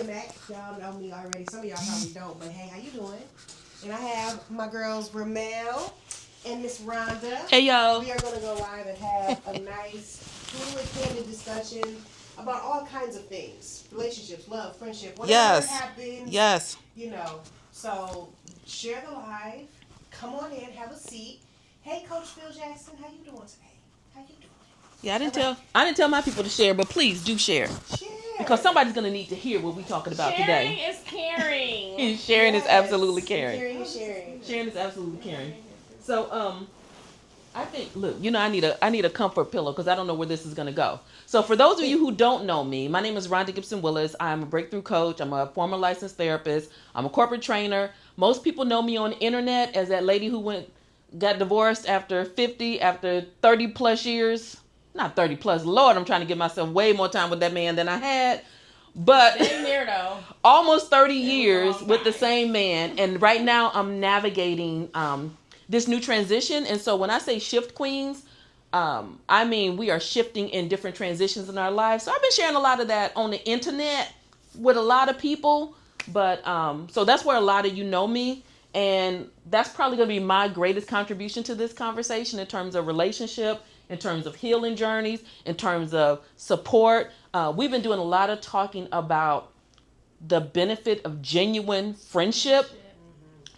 Mac. Y'all know me already. Some of y'all probably don't, but hey, how you doing? And I have my girls Ramal and Miss Rhonda. Hey, y'all. We are going to go live and have a nice, fluid, candid discussion about all kinds of things. Relationships, love, friendship, whatever happens. Yes. You know, so share the live. Come on in, have a seat. Hey, Coach Phil Jackson, how you doing today? How you doing? Yeah, I didn't tell my people to share, but please do share. Share. Because somebody's going to need to hear what we're talking about Sharing today. is caring. Sharing is absolutely caring. Caring is sharing. Sharing is absolutely caring. So, I think, look, I need a comfort pillow because I don't know where this is going to go. So for those of you who don't know me, my name is Rhonda Gipson-Willis. I'm a breakthrough coach. I'm a former licensed therapist. I'm a corporate trainer. Most people know me on the internet as that lady who got divorced after 30 plus years. Not 30 plus. Lord, I'm trying to give myself way more time with that man than I had. But Been there though. Almost 30 years with the same man. And right now I'm navigating this new transition. And so when I say shift queens, I mean we are shifting in different transitions in our lives. So I've been sharing a lot of that on the internet with a lot of people. But so that's where a lot of you know me. And that's probably going to be my greatest contribution to this conversation in terms of relationship, in terms of healing journeys, in terms of support. We've been doing a lot of talking about the benefit of genuine friendship.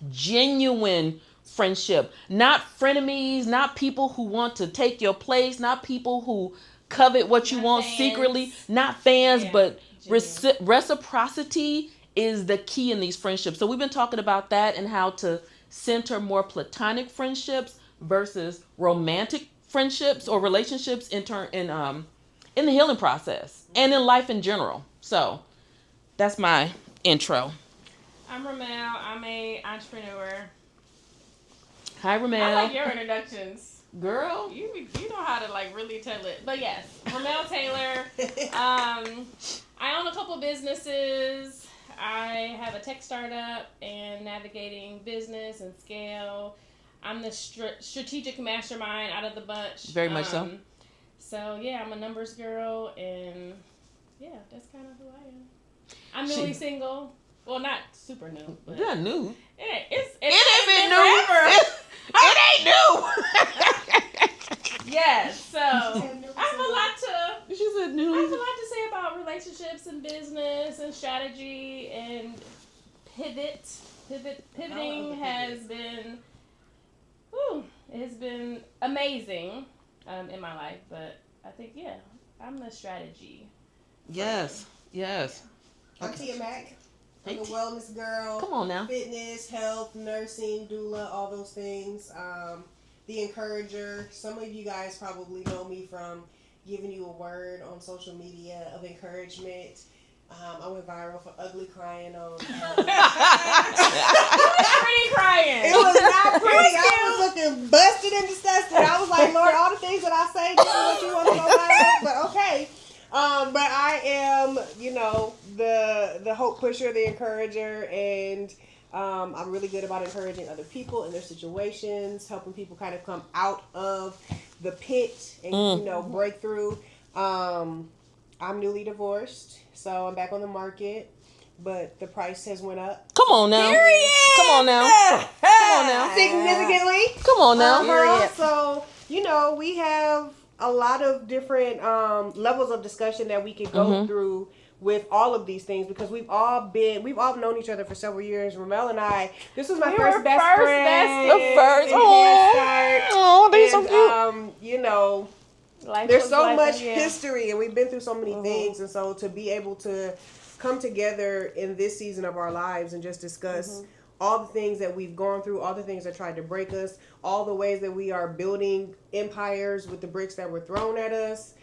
Genuine friendship. Not frenemies, not people who want to take your place, not people who covet what you want secretly, not fans, but reciprocity is the key in these friendships. So we've been talking about that and how to center more platonic friendships versus romantic friendships or relationships in the healing process and in life in general. So that's my intro. I'm Ramal. I'm a entrepreneur. Hi, Ramal. I like your introductions. Girl. You know how to like really tell it. But yes, Ramal Taylor. I own a couple businesses. I have a tech startup and navigating business and scale. I'm the strategic mastermind out of the bunch. Very much so. So yeah, I'm a numbers girl, and yeah, that's kind of who I am. I'm newly single. Well, not super new. But yeah, new. It ain't been new. It ain't new. Yes. So I have a lot to. She said new. I have a lot to say about relationships and business and strategy and pivoting has been. It has been amazing in my life, but I think I'm the strategy. Yes. I'm Tia Mac. I'm a wellness girl. Come on now. Fitness, health, nursing, doula, all those things. The encourager. Some of you guys probably know me from giving you a word on social media of encouragement. I went viral for ugly crying on. It was pretty crying. It was not pretty. I was looking busted and disgusted. I was like, Lord, all the things that I say, this is what you want to go viral. But okay. But I am, the hope pusher, the encourager, and I'm really good about encouraging other people in their situations, helping people kind of come out of the pit and, break through. I'm newly divorced, so I'm back on the market, but the price has went up. Come on now. Period. Come on now. Significantly. Come on now. So, we have a lot of different levels of discussion that we could go through with all of these things because we've all known each other for several years. Ramel and I, this was my first best friend. The first. Oh, they're so cute. There's so much history and we've been through so many things, and so to be able to come together in this season of our lives and just discuss all the things that we've gone through, all the things that tried to break us, all the ways that we are building empires with the bricks that were thrown at us.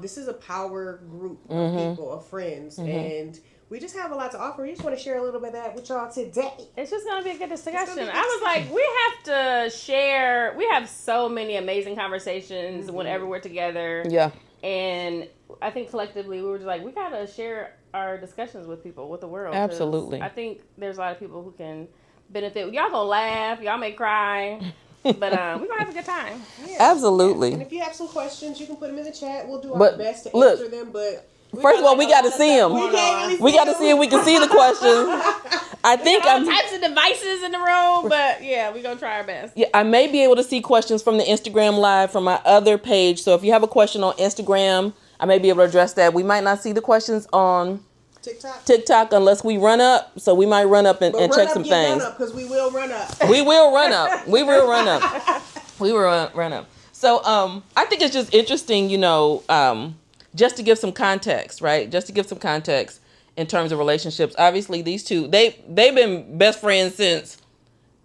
This is a power group of people, of friends, and we just have a lot to offer. We just want to share a little bit of that with y'all today. It's just going to be a good discussion. I was like, we have to share. We have so many amazing conversations whenever we're together. Yeah. And I think collectively we were just like, we got to share our discussions with people, with the world. Absolutely. I think there's a lot of people who can benefit. Y'all going to laugh. Y'all may cry. But we're going to have a good time. Yeah. Absolutely. And if you have some questions, you can put them in the chat. We'll do our best to answer them. But First of all, we got to see them. We can't really We got to see if we can see the questions. I think all types of devices in the room, but yeah, we're gonna try our best. Yeah, I may be able to see questions from the Instagram live from my other page. So if you have a question on Instagram, I may be able to address that. We might not see the questions on TikTok unless we run up. So we might run up and check some things. Because we will run up. We will run up. We will run up. We will run up. So I think it's just interesting, just to give some context, right? Just to give some context in terms of relationships. Obviously, these two, they've been best friends since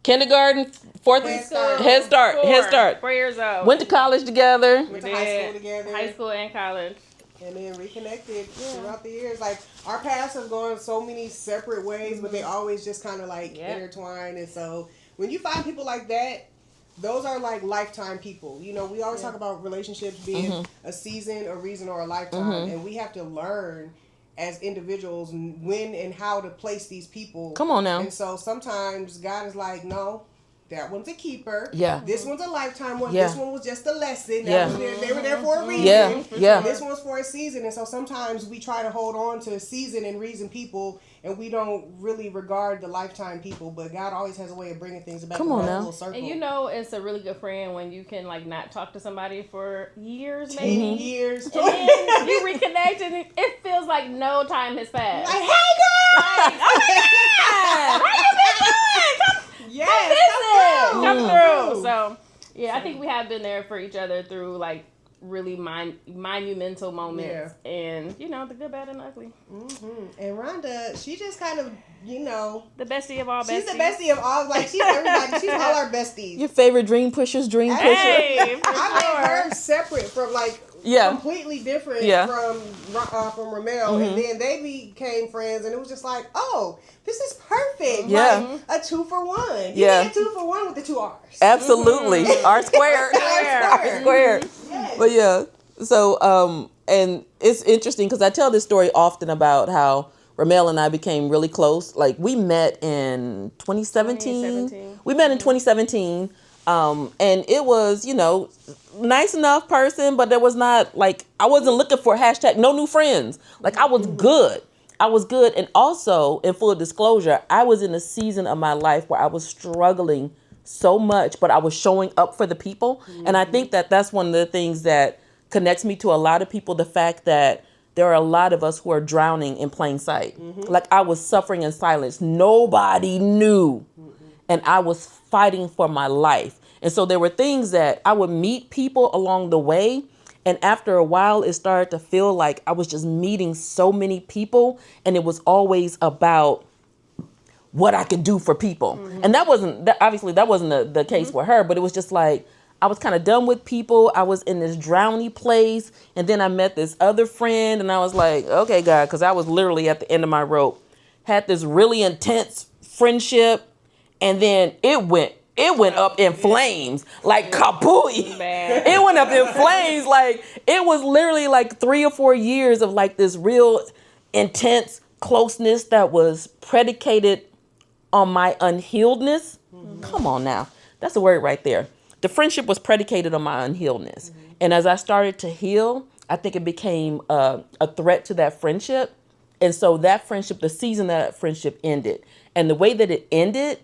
kindergarten, Head Start. 4 years old. Went to college together. Went to high school together. High school and college. And then reconnected throughout the years. Like, our paths have gone so many separate ways, but they always just kind of like intertwine. And so when you find people like that, those are like lifetime people. We always talk about relationships being a season, a reason, or a lifetime. And we have to learn as individuals when and how to place these people. Come on now. And so sometimes God is like, no, that one's a keeper. Yeah. This one's a lifetime one. Yeah. This one was just a lesson. Yeah. They were there for a reason. Yeah. Yeah. This one's for a season. And so sometimes we try to hold on to season and reason people, and we don't really regard the lifetime people. But God always has a way of bringing things back around full circle. And it's a really good friend when you can like not talk to somebody for years, 10 maybe. years. And then you reconnect and it feels like no time has passed. Like, hey girl! Like, oh my God! How you been doing? Come through. So, yeah, I think we have been there for each other through like really monumental moments, and the good, bad, and ugly. And Rhonda, she just kind of, the bestie of all besties. She's the bestie of all. Like, she's everybody. She's all our besties. Your favorite dream pusher. Hey, I made her separate from completely different from Ramal, and then they became friends, and it was just like, oh, this is perfect. Yeah, like a 2-for-1. Yeah, a 2-for-1 with the 2 R's. Absolutely, R squared. R squared. Yes. But yeah, so and it's interesting because I tell this story often about how Ramal and I became really close. Like, we met in 2017. We met in 2017. And it was, nice enough person, but there was not I wasn't looking for #no new friends. Like, I was good. And also, in full disclosure, I was in a season of my life where I was struggling so much, but I was showing up for the people. And I think that that's one of the things that connects me to a lot of people. The fact that there are a lot of us who are drowning in plain sight. Like, I was suffering in silence. Nobody knew. And I was fighting for my life. And so there were things that I would meet people along the way. And after a while, it started to feel like I was just meeting so many people. And it was always about what I could do for people. And that wasn't the case with her. But it was just like, I was kind of done with people. I was in this drowny place. And then I met this other friend. And I was like, okay, God, because I was literally at the end of my rope. Had this really intense friendship. And then it went up in flames, like kapooey. It went up in flames. Like, it was literally like 3 or 4 years of like this real intense closeness that was predicated on my unhealedness. Come on now. That's a word right there. The friendship was predicated on my unhealedness. And as I started to heal, I think it became a threat to that friendship. And so that friendship, the season that friendship ended. And the way that it ended,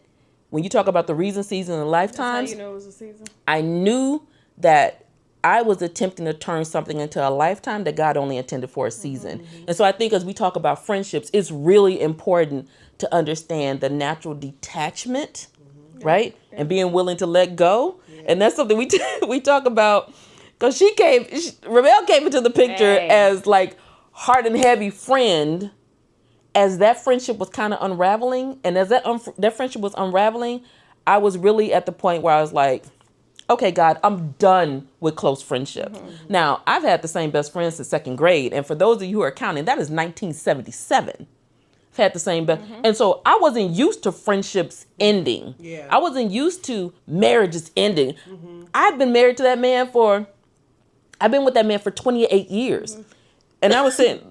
when you talk about the reason, season, and lifetimes, that's how you know it was a season. I knew that I was attempting to turn something into a lifetime that God only intended for a season. And so I think as we talk about friendships, it's really important to understand the natural detachment, right? Yeah. And being willing to let go. Yeah. And that's something we talk about, because Ramal came into the picture as like hard and heavy friend. As that friendship was kind of unraveling, and as that friendship was unraveling, I was really at the point where I was like, okay, God, I'm done with close friendship. Now, I've had the same best friend since 2nd grade. And for those of you who are counting, that is 1977. I've had the same best. And so I wasn't used to friendships ending. Yeah. I wasn't used to marriages ending. I've been with that man for 28 years. And I was saying,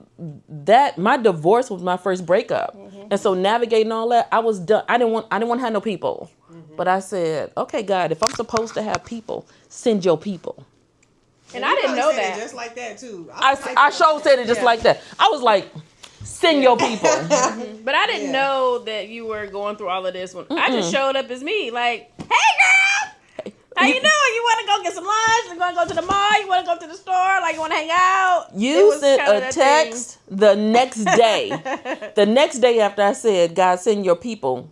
that my divorce was my first breakup. And so navigating all that, I was done. I didn't want to have no people. But I said, okay, God, if I'm supposed to have people, send your people. And I didn't know said it that. just like that too. I sure said it just like that. I was like, send your people. But I didn't know that you were going through all of this. When I just showed up as me, like, hey girl, how you doing? You want to go get some lunch? You want to go to the mall? You want to go to the store? Like, you want to hang out? You sent a text the next day. The next day after I said, God, send your people,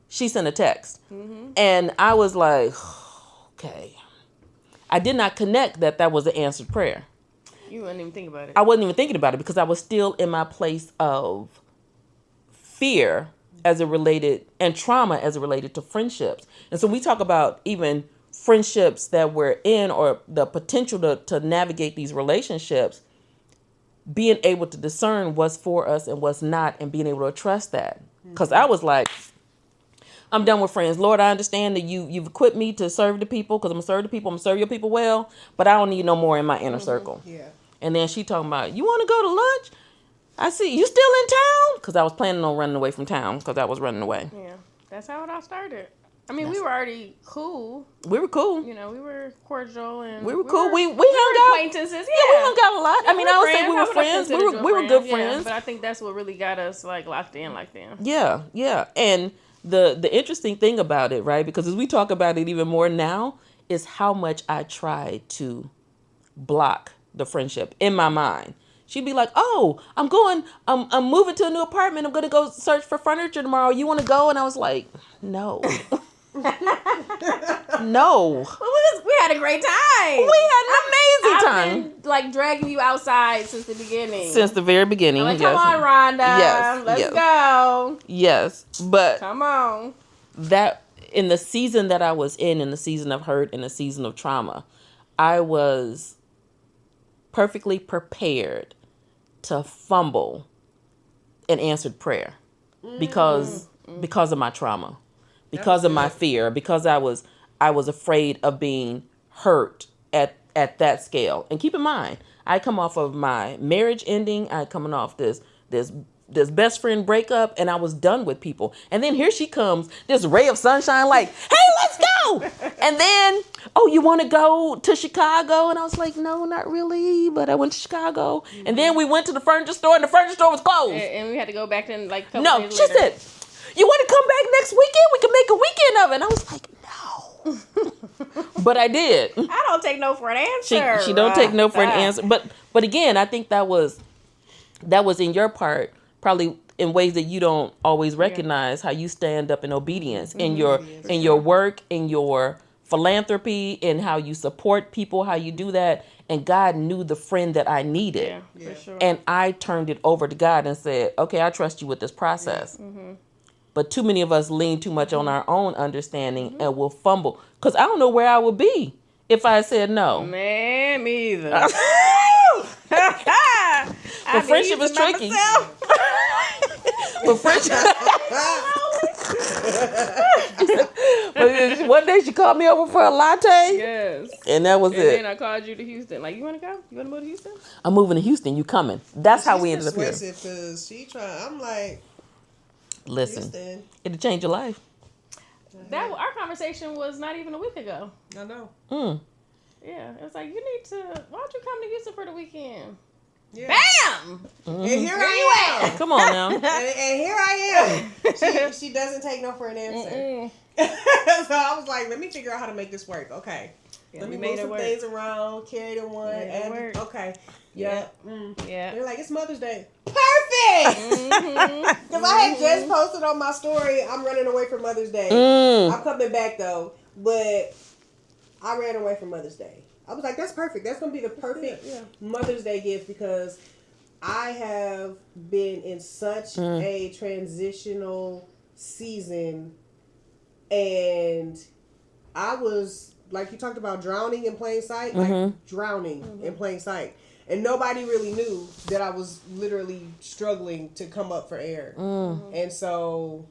she sent a text. And I was like, okay. I did not connect that was an answered prayer. You wouldn't even think about it. I wasn't even thinking about it because I was still in my place of fear as it related and trauma as it related to friendships. And so we talk about even friendships that we're in or the potential to navigate these relationships, being able to discern what's for us and what's not and being able to trust that. Because I was like, I'm done with friends. Lord, I understand that you've equipped me to serve the people because I'm going to serve the people. I'm going to serve your people well, but I don't need no more in my inner circle. Yeah. And then she talking about, you want to go to lunch? I see, you still in town? Because I was planning on running away from town because I was running away. Yeah, that's how it all started. I mean, we were already cool. We were cool. You know, we were cordial and We were cool. We hung out. Acquaintances. Yeah, we hung out a lot. I mean, I would say we were friends. We were good friends. But I think that's what really got us like locked in like that. Yeah, yeah. And the interesting thing about it, right? Because as we talk about it even more now, is how much I try to block the friendship in my mind. She'd be like, "Oh, I'm moving to a new apartment. I'm gonna go search for furniture tomorrow. You want to go?" And I was like, "No, no." We had a great time. We had an amazing time. I've been like dragging you outside since the beginning. Since the very beginning. I'm like, come on, Rhonda. Yes. Let's go. Yes, but Come on. that in the season that I was in the season of hurt, in the season of trauma, I was perfectly prepared to fumble an answered prayer because of my trauma, because of my fear, because I was afraid of being hurt at that scale. And keep in mind, I come off of my marriage ending, I coming off this best friend breakup, and I was done with people. And then here she comes, this ray of sunshine, like, hey, let's go. And then, oh, you want to go to Chicago? And I was like, no, not really, but I went to Chicago. And then we went to the furniture store, and the furniture store was closed. And we had to go back then like a couple No, days she later. said, you want to come back next weekend? We can make a weekend of it. And I was like, no. But I did. I don't take no for an answer. She don't take no for an answer. But again, I think that was in your part, probably in ways that you don't always recognize, how you stand up in obedience in your work, in your philanthropy, in how you support people, how you do that. And God knew the friend that I needed. Yeah, for sure. And I turned it over to God and said, okay, I trust you with this process. Yeah. But too many of us lean too much on our own understanding and will fumble. Because I don't know where I would be if I said no. Man, me either. But friendship is tricky. But friendship. But one day she called me over for a latte. Yes. And that was and it. then I called you to Houston. Like, you want to go? You want to move to Houston? I'm moving to Houston. You coming? That's how we ended up here. Because she trying. I'm like, listen, Houston. It'll change your life. Our conversation was not even a week ago. I know. Yeah, it was like, you need to. Why don't you come to Houston for the weekend? Yeah. Bam! And here I am. Come on now. and here I am. She doesn't take no for an answer. So I was like, let me figure out how to make this work. Okay. Yeah, let me move some things around, carry the one. Okay. Yeah. Yeah. They're like, it's Mother's Day. Perfect! Because I had just posted on my story, I'm running away from Mother's Day. I'm coming back though. But I ran away from Mother's Day. I was like, that's perfect. That's going to be the perfect Mother's Day gift because I have been in such a transitional season and I was, like you talked about drowning in plain sight, like drowning in plain sight. And nobody really knew that I was literally struggling to come up for air. And so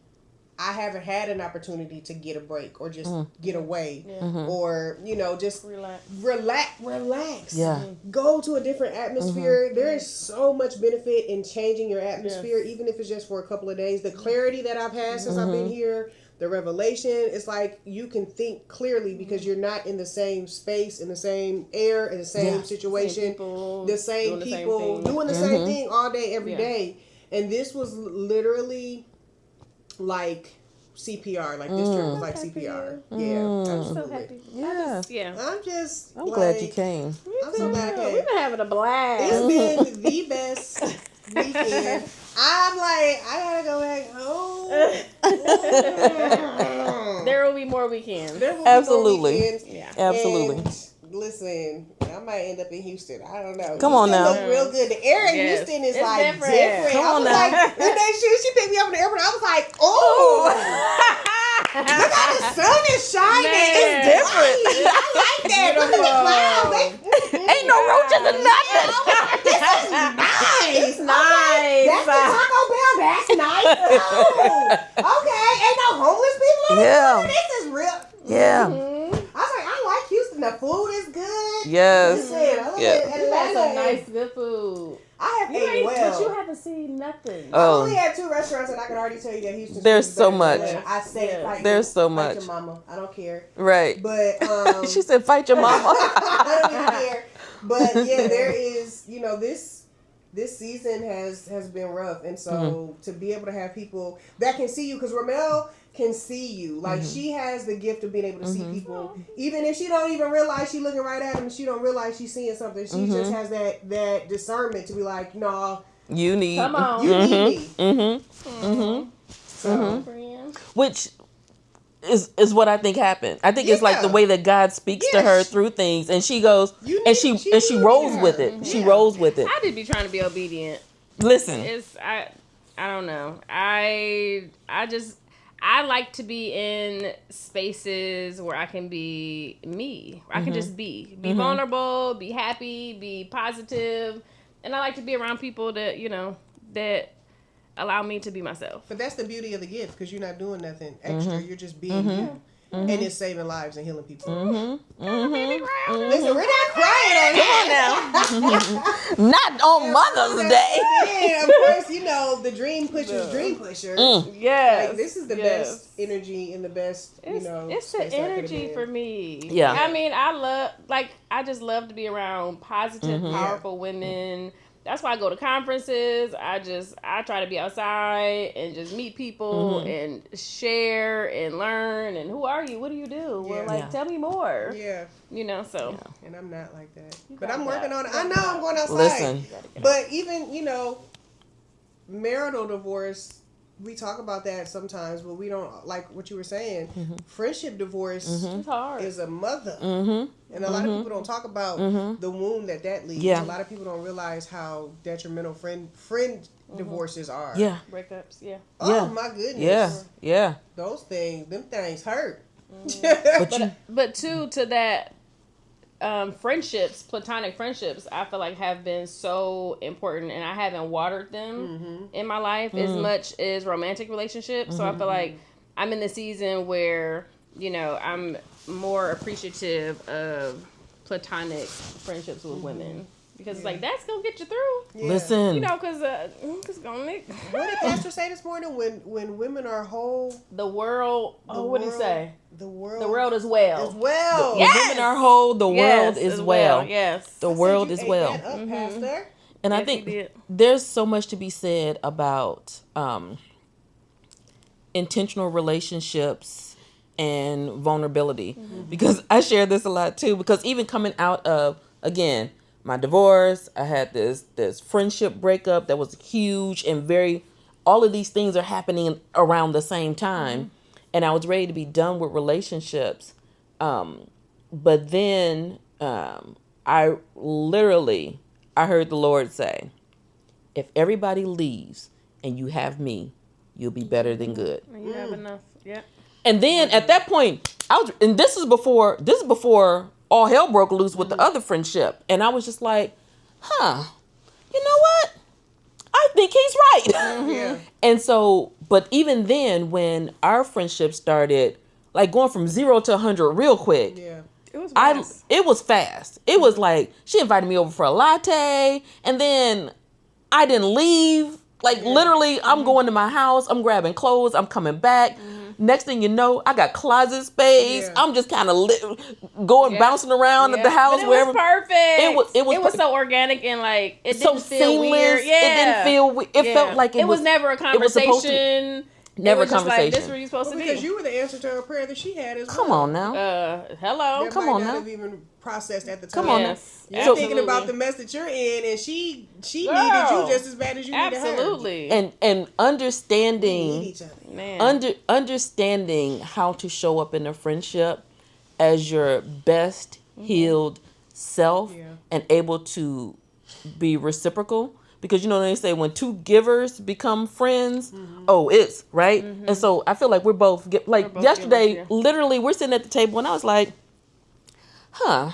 I haven't had an opportunity to get a break or just get away or, just relax. Yeah. Go to a different atmosphere. There is so much benefit in changing your atmosphere, even if it's just for a couple of days. The clarity that I've had since I've been here, the revelation, it's like you can think clearly because you're not in the same space, in the same air, in the same situation, the same people doing the same thing all day, every day. And this was literally like CPR. Like this trip was like CPR. Yeah, I'm absolutely. so happy. Yeah. I'm glad you came. I'm so glad I came. We've been having a blast. It's been the best weekend. I'm like, I gotta go back home. There will be more weekends. There will be Absolutely. more weekends. Yeah. Absolutely. And listen, I might end up in Houston. I don't know. Come on Houston now. look real good. The air in Yes. Houston is It's like different. Come I on was now. like, when she picked me up in the airport, I was like, oh. Look how the sun is shining. Man. It's different. I like that. Look at the clouds. Ain't no roaches or nothing. This is nice. It's nice. That's the Taco Bell. That's nice. Oh, okay. Ain't no homeless people in Yeah. here. This is real. Yeah. I was like, I like Houston. The food is good. Yes. Listen, I look Yeah. at You had Atlanta. some nice, good food. I have You ate ain't, well. but you haven't seen nothing. I Oh. only had 2 restaurants, and I can already tell you that Houston. There's food is so better much. than Atlanta. I said, Yeah. fight There's so fight much. your mama. I don't care. Right. But She said, "Fight your mama." I don't even care. But yeah, there is. This season has been rough, and so to be able to have people that can see you, because Ramal can see you, like she has the gift of being able to see people, even if she don't even realize she looking right at them, she don't realize she's seeing something. She just has that discernment to be like, no, You need. Come on. you need me. So Which is what I think happened. I think it's like the way that God speaks to her through things, and she goes and she rolls with it. She rolls with it. I did be trying to be obedient. Listen. I don't know. I like to be in spaces where I can be me. I can just be vulnerable, be happy, be positive, and I like to be around people that that allow me to be myself. But that's the beauty of the gift, because you're not doing nothing extra. You're just being you. And it's saving lives and healing people. Listen, we're not crying on here. Not on Mother's Day. Yeah, of course, the dream pusher's dream pusher. Yes. Like, this is the best energy and the best, It's the space I could've energy been in. for me. Yeah. I mean, I just love to be around positive, powerful women. That's why I go to conferences. I try to be outside and just meet people and share and learn. And who are you? What do you do? Yeah. Well, tell me more. Yeah. So. And I'm not like that. You But got I'm that. working on it. I know I'm going outside. Listen. But even, marital divorce, we talk about that sometimes, but we don't, like what you were saying, friendship divorce It's hard. is a mother. And a lot of people don't talk about the wound that leaves. Yeah. A lot of people don't realize how detrimental friend divorces are. Yeah. Breakups, yeah. Oh, Yeah. my goodness. Yeah. Yeah. Them things hurt. But to that, friendships, platonic friendships, I feel like have been so important, and I haven't watered them in my life as much as romantic relationships. So I feel like I'm in the season where I'm more appreciative of platonic friendships with women, because it's like that's gonna get you through. Yeah. Listen. Because it's gonna make What did Pastor say this morning? When women are whole, the world. What did he say? The world. The world is well. As well. The women are whole, the world is well. Yes. The world is well. That up, Pastor. And I Yes, he think did. there's so much to be said about intentional relationships and vulnerability. Because I share this a lot too. Because even coming out of, again, my divorce, I had this friendship breakup that was huge and all of these things are happening around the same time. And I was ready to be done with relationships. But then I heard the Lord say, if everybody leaves and you have me, you'll be better than good. You have enough. Yeah. And then at that point, this is before all hell broke loose with the other friendship. And I was just like, you know what? I think he's right. Yeah. And so but even then, when our friendship started, like going from 0 to 100 real quick, Yeah. It was fast. it was fast. It was like she invited me over for a latte, and then I didn't leave. Like literally, I'm going to my house. I'm grabbing clothes. I'm coming back. Next thing you know, I got closet space. Yeah. I'm just kind of going bouncing around at the house. But it wherever. was perfect. It was so organic and like it so didn't feel seamless. weird. Yeah. It didn't feel. It felt like it was never a it was supposed to- conversation. Never it was a just like, conversation. this is what you're supposed to Because do. you were the answer to her prayer that she had as well. Come on now. Hello. That Come might on not now. have even processed at the time. Come on now. Yes, You're absolutely. thinking about the mess that you're in, and she needed Girl. you just as bad as you needed her. Absolutely. And We need understanding each other. Man. understanding how to show up in a friendship as your best healed self Yeah. and able to be reciprocal. Because you know they say when two givers become friends, it's right. And so I feel like we're both both yesterday. givers, Literally, we're sitting at the table and I was like, I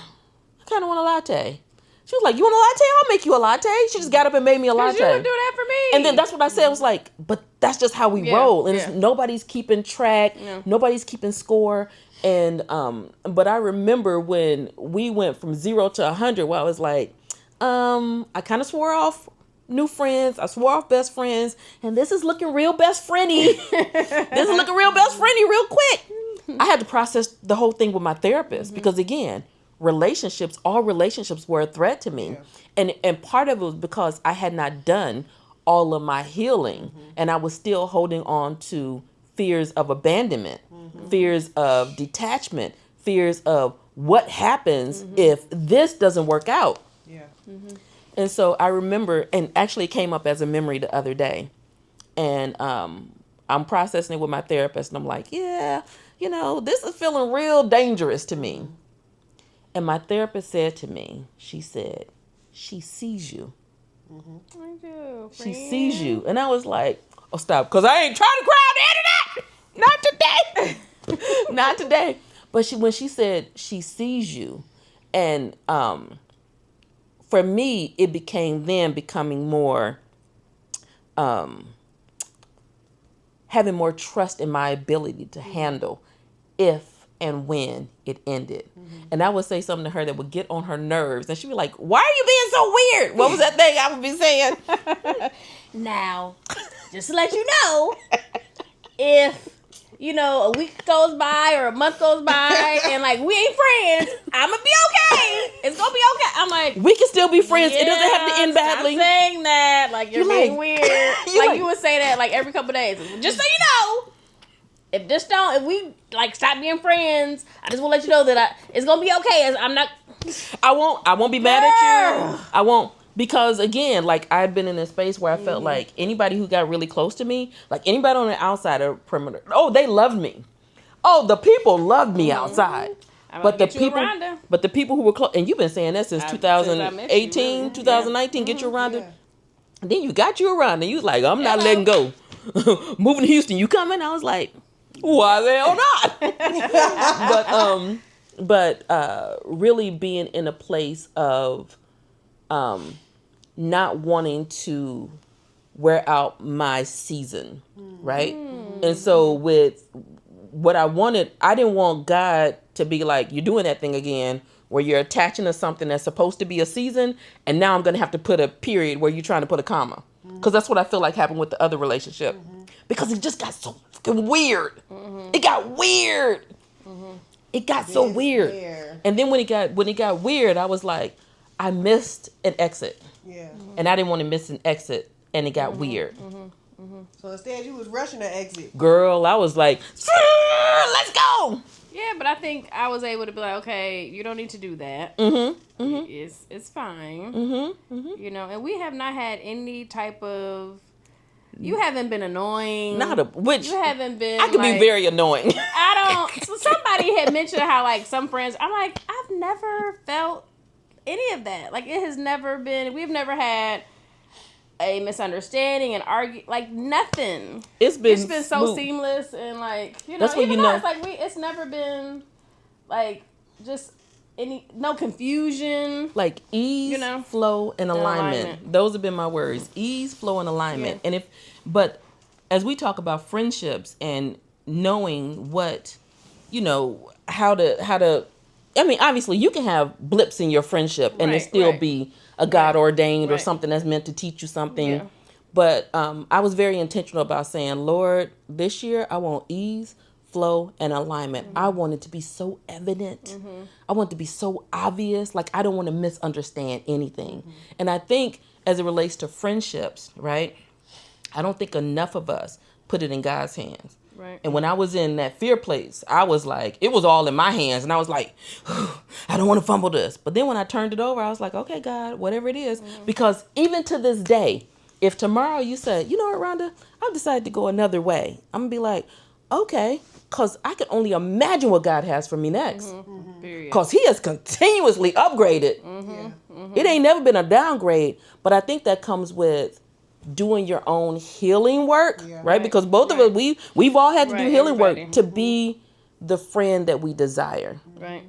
kind of want a latte. She was like, you want a latte? I'll make you a latte. She just got up and made me a latte. You would do that for me. And then that's what I said. I was like, but that's just how we Yeah, roll. And yeah. nobody's keeping track. Yeah. Nobody's keeping score. And, but I remember when we went from 0 to 100, where I was like, I kind of swore off new friends. I swore off best friends. And this is looking real best friendy. This is looking real best friendy real quick. I had to process the whole thing with my therapist because again, all relationships were a threat to me. And part of it was because I had not done all of my healing and I was still holding on to fears of abandonment, fears of detachment, fears of what happens if this doesn't work out. Yeah. And so I remember, and actually it came up as a memory the other day. And I'm processing it with my therapist and I'm like, yeah, this is feeling real dangerous to me. And my therapist said to me, she said, she sees you. I do. She sees you. And I was like, oh, stop. Because I ain't trying to cry on the internet. Not today. Not today. But when she said she sees you, and for me, it becoming more, having more trust in my ability to handle if and when it ended. And I would say something to her that would get on her nerves. And she'd be like, why are you being so weird? What was that thing I would be saying? Now, just to let you know, if, a week goes by or a month goes by and like we ain't friends, I'm going to be okay. It's going to be okay. I'm like, We can still be friends. It doesn't have to end badly. Stop saying that. Like, you're You being like- weird. you like, like- you would say that like every couple days. Just so you know, if we like stop being friends, I just want to let you know that it's going to be okay. I'm not. I won't be mad at you. Girl. I won't. Because again, like I had been in a space where I felt like anybody who got really close to me, like anybody on the outside of the perimeter, they loved me. Oh, the people loved me outside. But the people who were close, and you've been saying that since 2018, 2019, get you a Rhonda. Yeah. And then you got you a Rhonda. You was like, I'm not letting go. Moving to Houston, you coming? I was like, why the hell not? but really being in a place of not wanting to wear out my season, right? And so with what I wanted, I didn't want God to be like, you're doing that thing again where you're attaching to something that's supposed to be a season, and now I'm going to have to put a period where you're trying to put a comma. Because that's what I feel like happened with the other relationship. Because it just got so fucking weird. It got weird. It got so weird. And then when it got weird, I was like, I missed an exit. Yeah. And I didn't want to miss an exit, and it got weird. So instead, you was rushing to exit. Girl, I was like, let's go. Yeah, but I think I was able to be like, okay, you don't need to do that. It's fine. And we have not had any type of. You haven't been annoying. You haven't been. I could be very annoying. I don't. So somebody had mentioned how like some friends. I'm like, I've never felt any of that. Like it has never been. We've never had a misunderstanding and argue like nothing. It's been so smooth. seamless and like That's what even you though know. it's like it's never been like just no confusion. Like ease, flow, and alignment. alignment. Those have been my words. Ease, flow, and alignment. Yeah. And but as we talk about friendships and knowing what, how to, I mean, obviously you can have blips in your friendship and it still be a God ordained or something that's meant to teach you something. Yeah. But I was very intentional about saying, Lord, this year I want ease, flow, and alignment. I want it to be so evident. I want it to be so obvious. Like, I don't want to misunderstand anything. And I think as it relates to friendships, right, I don't think enough of us put it in God's hands. Right. And when I was in that fear place, I was like, it was all in my hands. And I was like, I don't want to fumble this. But then when I turned it over, I was like, okay, God, whatever it is. Because even to this day, if tomorrow you say, you know what, Rhonda, I've decided to go another way, I'm going to be like, okay, because I can only imagine what God has for me next. Because he has continuously upgraded. It ain't never been a downgrade. But I think that comes with doing your own healing work, right? Because both of us, we've all had to do healing work to be the friend that we desire. Right.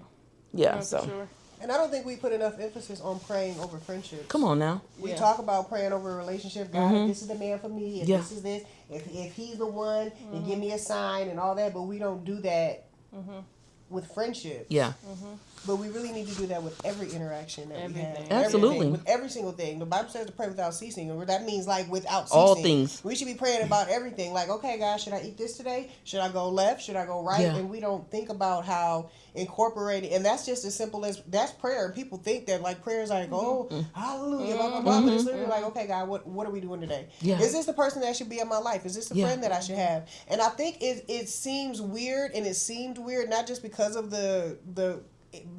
Yeah, No, so. for sure. And I don't think we put enough emphasis on praying over friendships. Come on now. We talk about praying over a relationship. God, if this is the man for me, if this is this, if he's the one, then give me a sign and all that. But we don't do that with friendships. Yeah. But we really need to do that with every interaction that we have. Absolutely. Everything, with every single thing. The Bible says to pray without ceasing. And that means like without ceasing. All things. We should be praying about everything. Like, okay, God, should I eat this today? Should I go left? Should I go right? Yeah. And we don't think about how incorporating. And that's just as simple as, that's prayer. And people think that like prayer is like, oh, hallelujah, blah, blah, blah. But it's literally like, okay, God, what are we doing today? Yeah. Is this the person that should be in my life? Is this the friend that I should have? And I think it seems weird, and it seemed weird not just because of the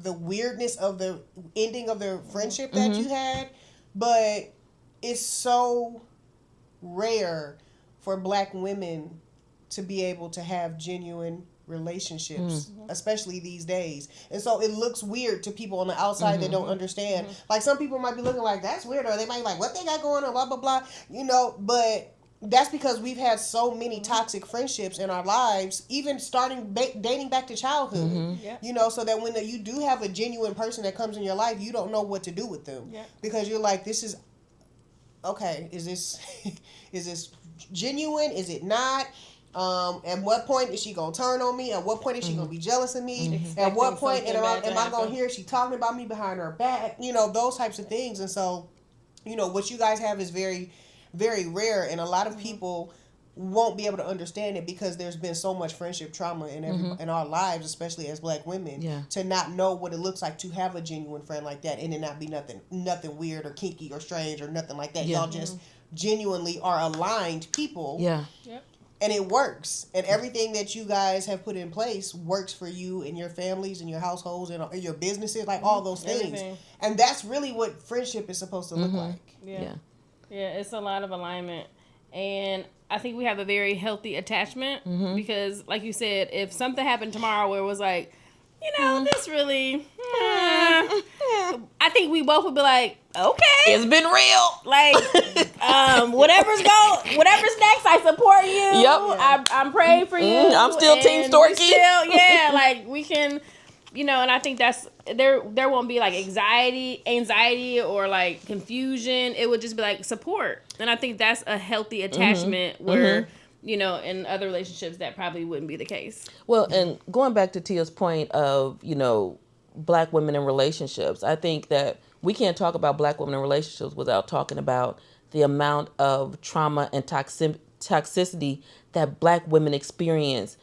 weirdness of the ending of the friendship that you had, but it's so rare for Black women to be able to have genuine relationships, especially these days. And so it looks weird to people on the outside that don't understand. Like, some people might be looking like, that's weird, or they might be like, what they got going on, blah, blah, blah, but that's because we've had so many toxic friendships in our lives, even starting dating back to childhood. So that when you do have a genuine person that comes in your life, you don't know what to do with them, because you're like, this is okay. Is this genuine? Is it not? At what point is she gonna turn on me? At what point is she gonna be jealous of me? At what point am I gonna hear she talking about me behind her back? Those types of things. And so, what you guys have is very, very rare, and a lot of people won't be able to understand it because there's been so much friendship trauma in our lives, especially as Black women, to not know what it looks like to have a genuine friend like that, and it not be nothing weird or kinky or strange or nothing like that. Y'all just genuinely are aligned people. And it works. And everything that you guys have put in place works for you and your families and your households and your businesses, like all those things. Everything. And that's really what friendship is supposed to look like. Yeah, it's a lot of alignment. And I think we have a very healthy attachment because, like you said, if something happened tomorrow where it was like, this really, I think we both would be like, okay, it's been real. Like, whatever's next, I support you. Yep. I'm praying for you. I'm still Team Storky. Like we can, and I think that's there won't be like anxiety or like confusion. It would just be like support. And I think that's a healthy attachment where, in other relationships that probably wouldn't be the case. Well, and going back to Tia's point of, Black women in relationships, I think that we can't talk about Black women in relationships without talking about the amount of trauma and toxicity that Black women experience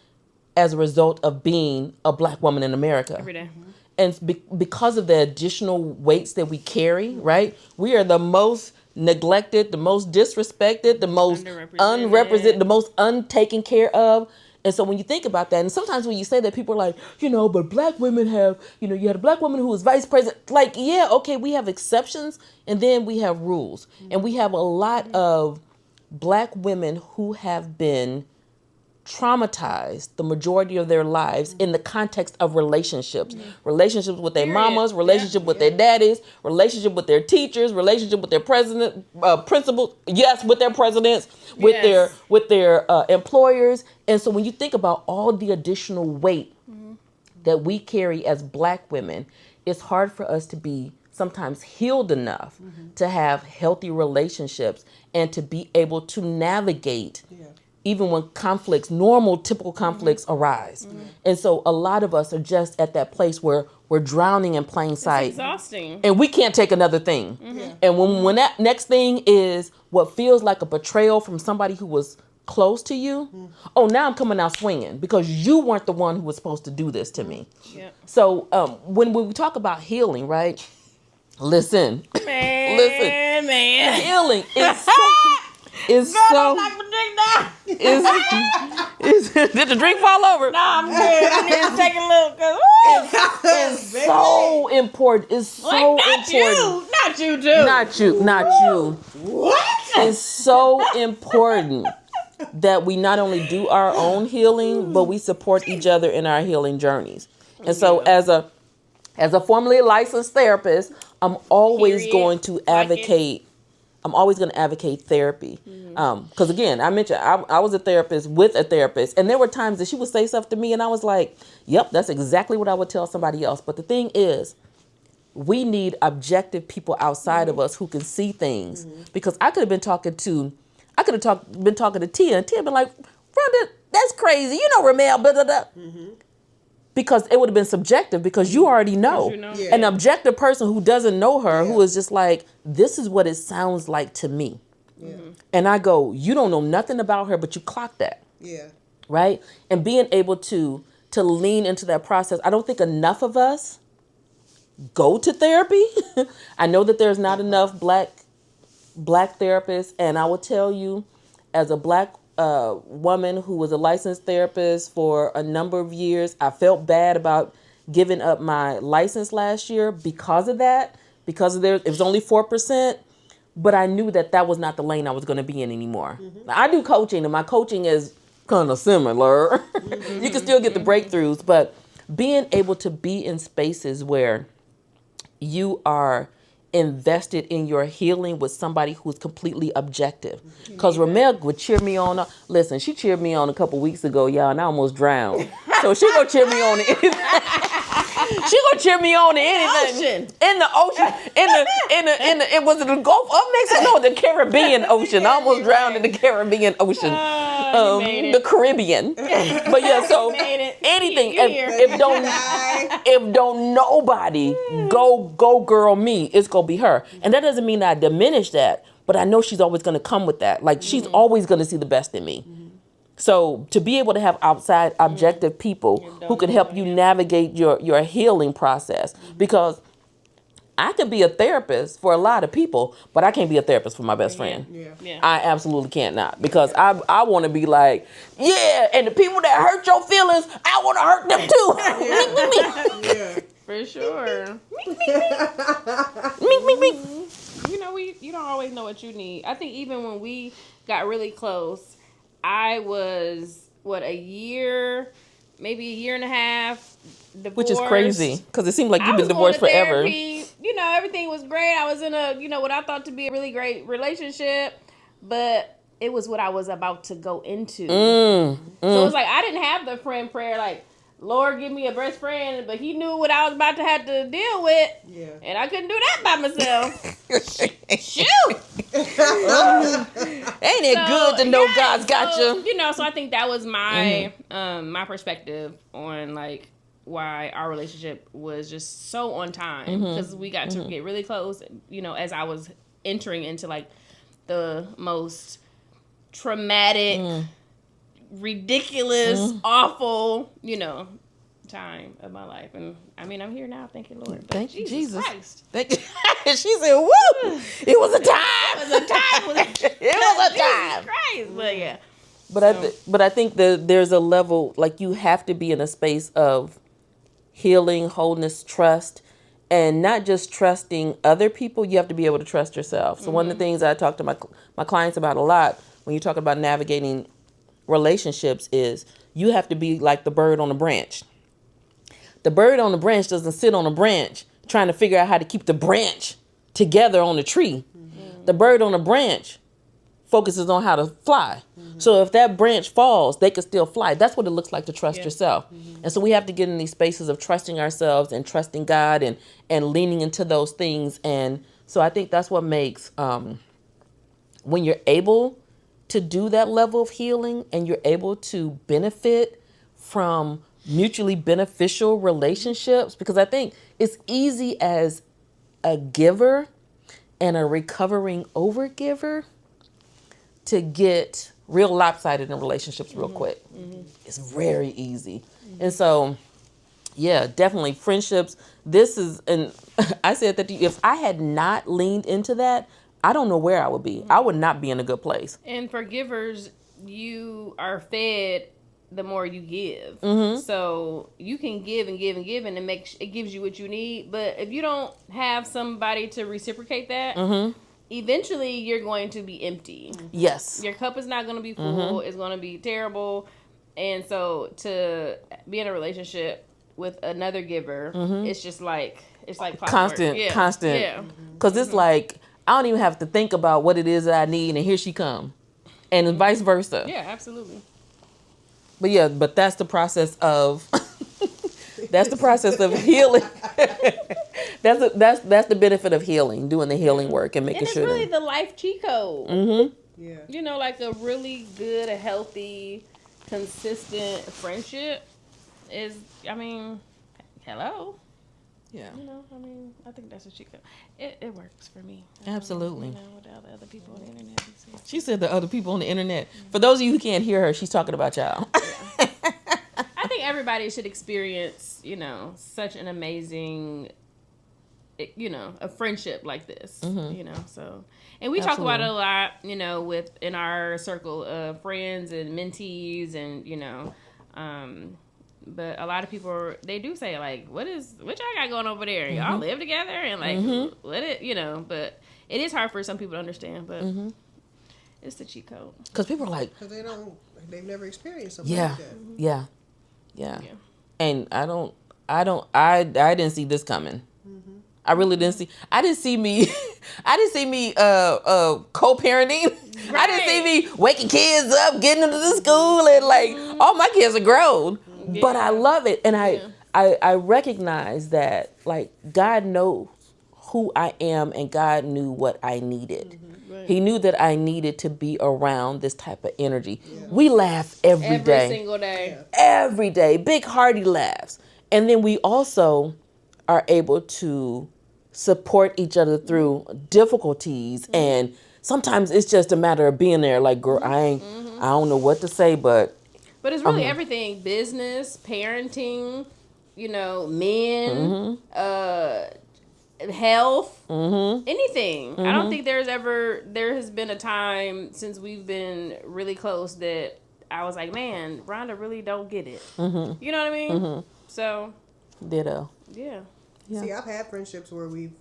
as a result of being a Black woman in America. Every day. And because of the additional weights that we carry, right? We are the most neglected, the most disrespected, the most unrepresented, the most untaken care of. And so when you think about that, and sometimes when you say that, people are like, but Black women have, you had a Black woman who was vice president. Like, yeah, okay, we have exceptions, and then we have rules. And we have a lot of Black women who have been traumatized the majority of their lives in the context of relationships. Relationships with their mamas, relationship with their daddies, relationship with their teachers, relationship with their principals, with their presidents, with their employers. And so when you think about all the additional weight that we carry as Black women, it's hard for us to be sometimes healed enough to have healthy relationships and to be able to navigate even when normal, typical conflicts arise. And so a lot of us are just at that place where we're drowning in plain sight. It's exhausting. And we can't take another thing. Yeah. And when that next thing is what feels like a betrayal from somebody who was close to you, oh, now I'm coming out swinging because you weren't the one who was supposed to do this to me. Yep. So when we talk about healing, right? Listen. Man. Healing is did the drink fall over? No, I'm good. I need to take a look. It's so important. It's so important. Not you, dude. Not you. What? It's so important that we not only do our own healing, but we support each other in our healing journeys. And so as a formerly licensed therapist, I'm always going to advocate. I'm always going to advocate therapy. Because again, I mentioned I was a therapist with a therapist, and there were times that she would say stuff to me and I was like, yep, that's exactly what I would tell somebody else. But the thing is, we need objective people outside of us who can see things. Because I could have been talking to Tia, and Tia been like, Rhonda, that's crazy. You know, Ramal, blah, blah, blah. Because it would have been subjective because you already know. Yeah. An objective person who doesn't know her, who is just like, this is what it sounds like to me. Yeah. And I go, you don't know nothing about her, but you clock that. Yeah. Right? And being able to lean into that process. I don't think enough of us go to therapy. I know that there's not enough black therapists. And I will tell you, as a black woman who was a licensed therapist for a number of years, I felt bad about giving up my license last year because of that. Because it was only 4%. But I knew that was not the lane I was going to be in anymore. I do coaching, and my coaching is kind of similar. You can still get the breakthroughs, but being able to be in spaces where you are invested in your healing with somebody who's completely objective. Because Ramal would cheer me on. Listen, she cheered me on a couple weeks ago, y'all, and I almost drowned. So she gonna cheer me on to anything. She gonna cheer me on to anything. In the ocean. It was the Gulf of Mexico. No, the Caribbean Ocean. I almost drowned in the Caribbean Ocean. The Caribbean. But yeah, so anything. If don't nobody go girl me, it's gonna be her. And that doesn't mean I diminish that, but I know she's always gonna come with that. Like she's always gonna see the best in me. So to be able to have outside objective people who can help you navigate your healing process, because I could be a therapist for a lot of people, but I can't be a therapist for my best friend. Yeah. I absolutely can't not, because I want to be like, yeah, and the people that hurt your feelings, I want to hurt them too. Yeah. For sure. Me. You know, you don't always know what you need. I think even when we got really close, I was, a year, maybe a year and a half divorced. Which is crazy, because it seemed like you've been divorced forever. Therapy. You know, everything was great. I was in what I thought to be a really great relationship, but it was what I was about to go into. So it was like, I didn't have the friend prayer, like, Lord, give me a best friend, but he knew what I was about to have to deal with, and I couldn't do that by myself. Shoot! Ain't it good to know God's got you? You know, so I think that was my my perspective on like why our relationship was just so on time, because we got to get really close. You know, as I was entering into like the most traumatic, ridiculous, awful, time of my life. And I mean, I'm here now, thank you, Lord. Thank you, Jesus. Christ. She said, woo! It was a time. It was a time. It was a time. Christ. But yeah. But I think that there's a level, like, you have to be in a space of healing, wholeness, trust, and not just trusting other people. You have to be able to trust yourself. So one of the things I talk to my clients about a lot when you talk about navigating relationships is you have to be like the bird on the branch. The bird on the branch doesn't sit on a branch trying to figure out how to keep the branch together on the tree. The bird on the branch focuses on how to fly. So if that branch falls, they can still fly. That's what it looks like to trust yourself. And so we have to get in these spaces of trusting ourselves and trusting God and leaning into those things. And so I think that's what makes, when you're able to do that level of healing and you're able to benefit from mutually beneficial relationships, because I think it's easy as a giver and a recovering overgiver to get real lopsided in relationships real quick. It's very easy. And so, yeah, definitely friendships. This is, and I said that to you, if I had not leaned into that, I don't know where I would be. I would not be in a good place. And for givers, you are fed the more you give. So you can give and give and give, and it gives you what you need. But if you don't have somebody to reciprocate that, eventually you're going to be empty. Yes. Your cup is not going to be full. It's going to be terrible. And so to be in a relationship with another giver, it's just like, it's like clockwork. Constant. Yeah. Because it's like, I don't even have to think about what it is that I need, and here she come. And vice versa. Yeah, absolutely. But yeah, that's the process of that's the process of healing. that's the benefit of healing, doing the healing work and making And it's sure really that, the life cheat code. Yeah. You know, like a really good, a healthy, consistent friendship is, I mean, hello. yeah, You know, I mean, I think that's a cheat code. It works for me. absolutely. You know, without the other people on the internet. She said the other people on the internet. For those of you who can't hear her, she's talking about y'all. I think everybody should experience, you know, such an amazing, you know, a friendship like this, you know, so. And we talk about it a lot, you know, in our circle of friends and mentees and, you know, but a lot of people, they do say, like, what y'all got going over there? Y'all live together? And, like, you know, but it is hard for some people to understand, but it's the cheat code. Because people are like, Because they've never experienced something like that. Yeah. And I didn't see this coming. I really didn't see. I didn't see me co-parenting. Right. I didn't see me waking kids up, getting them to the school, and like all my kids are grown. Yeah. But I love it, and I recognize that like God knows who I am, and God knew what I needed. Right. He knew that I needed to be around this type of energy. Yeah. We laugh every day. Every single day. Every day. Big hearty laughs. And then we also are able to support each other through difficulties. And sometimes it's just a matter of being there. Like, girl, I don't know what to say, but it's really everything. Business, parenting, you know, men, health, anything. I don't think there has been a time since we've been really close that I was like, man, Rhonda really don't get it. You know what I mean? So, ditto. Yeah. See, I've had friendships where we've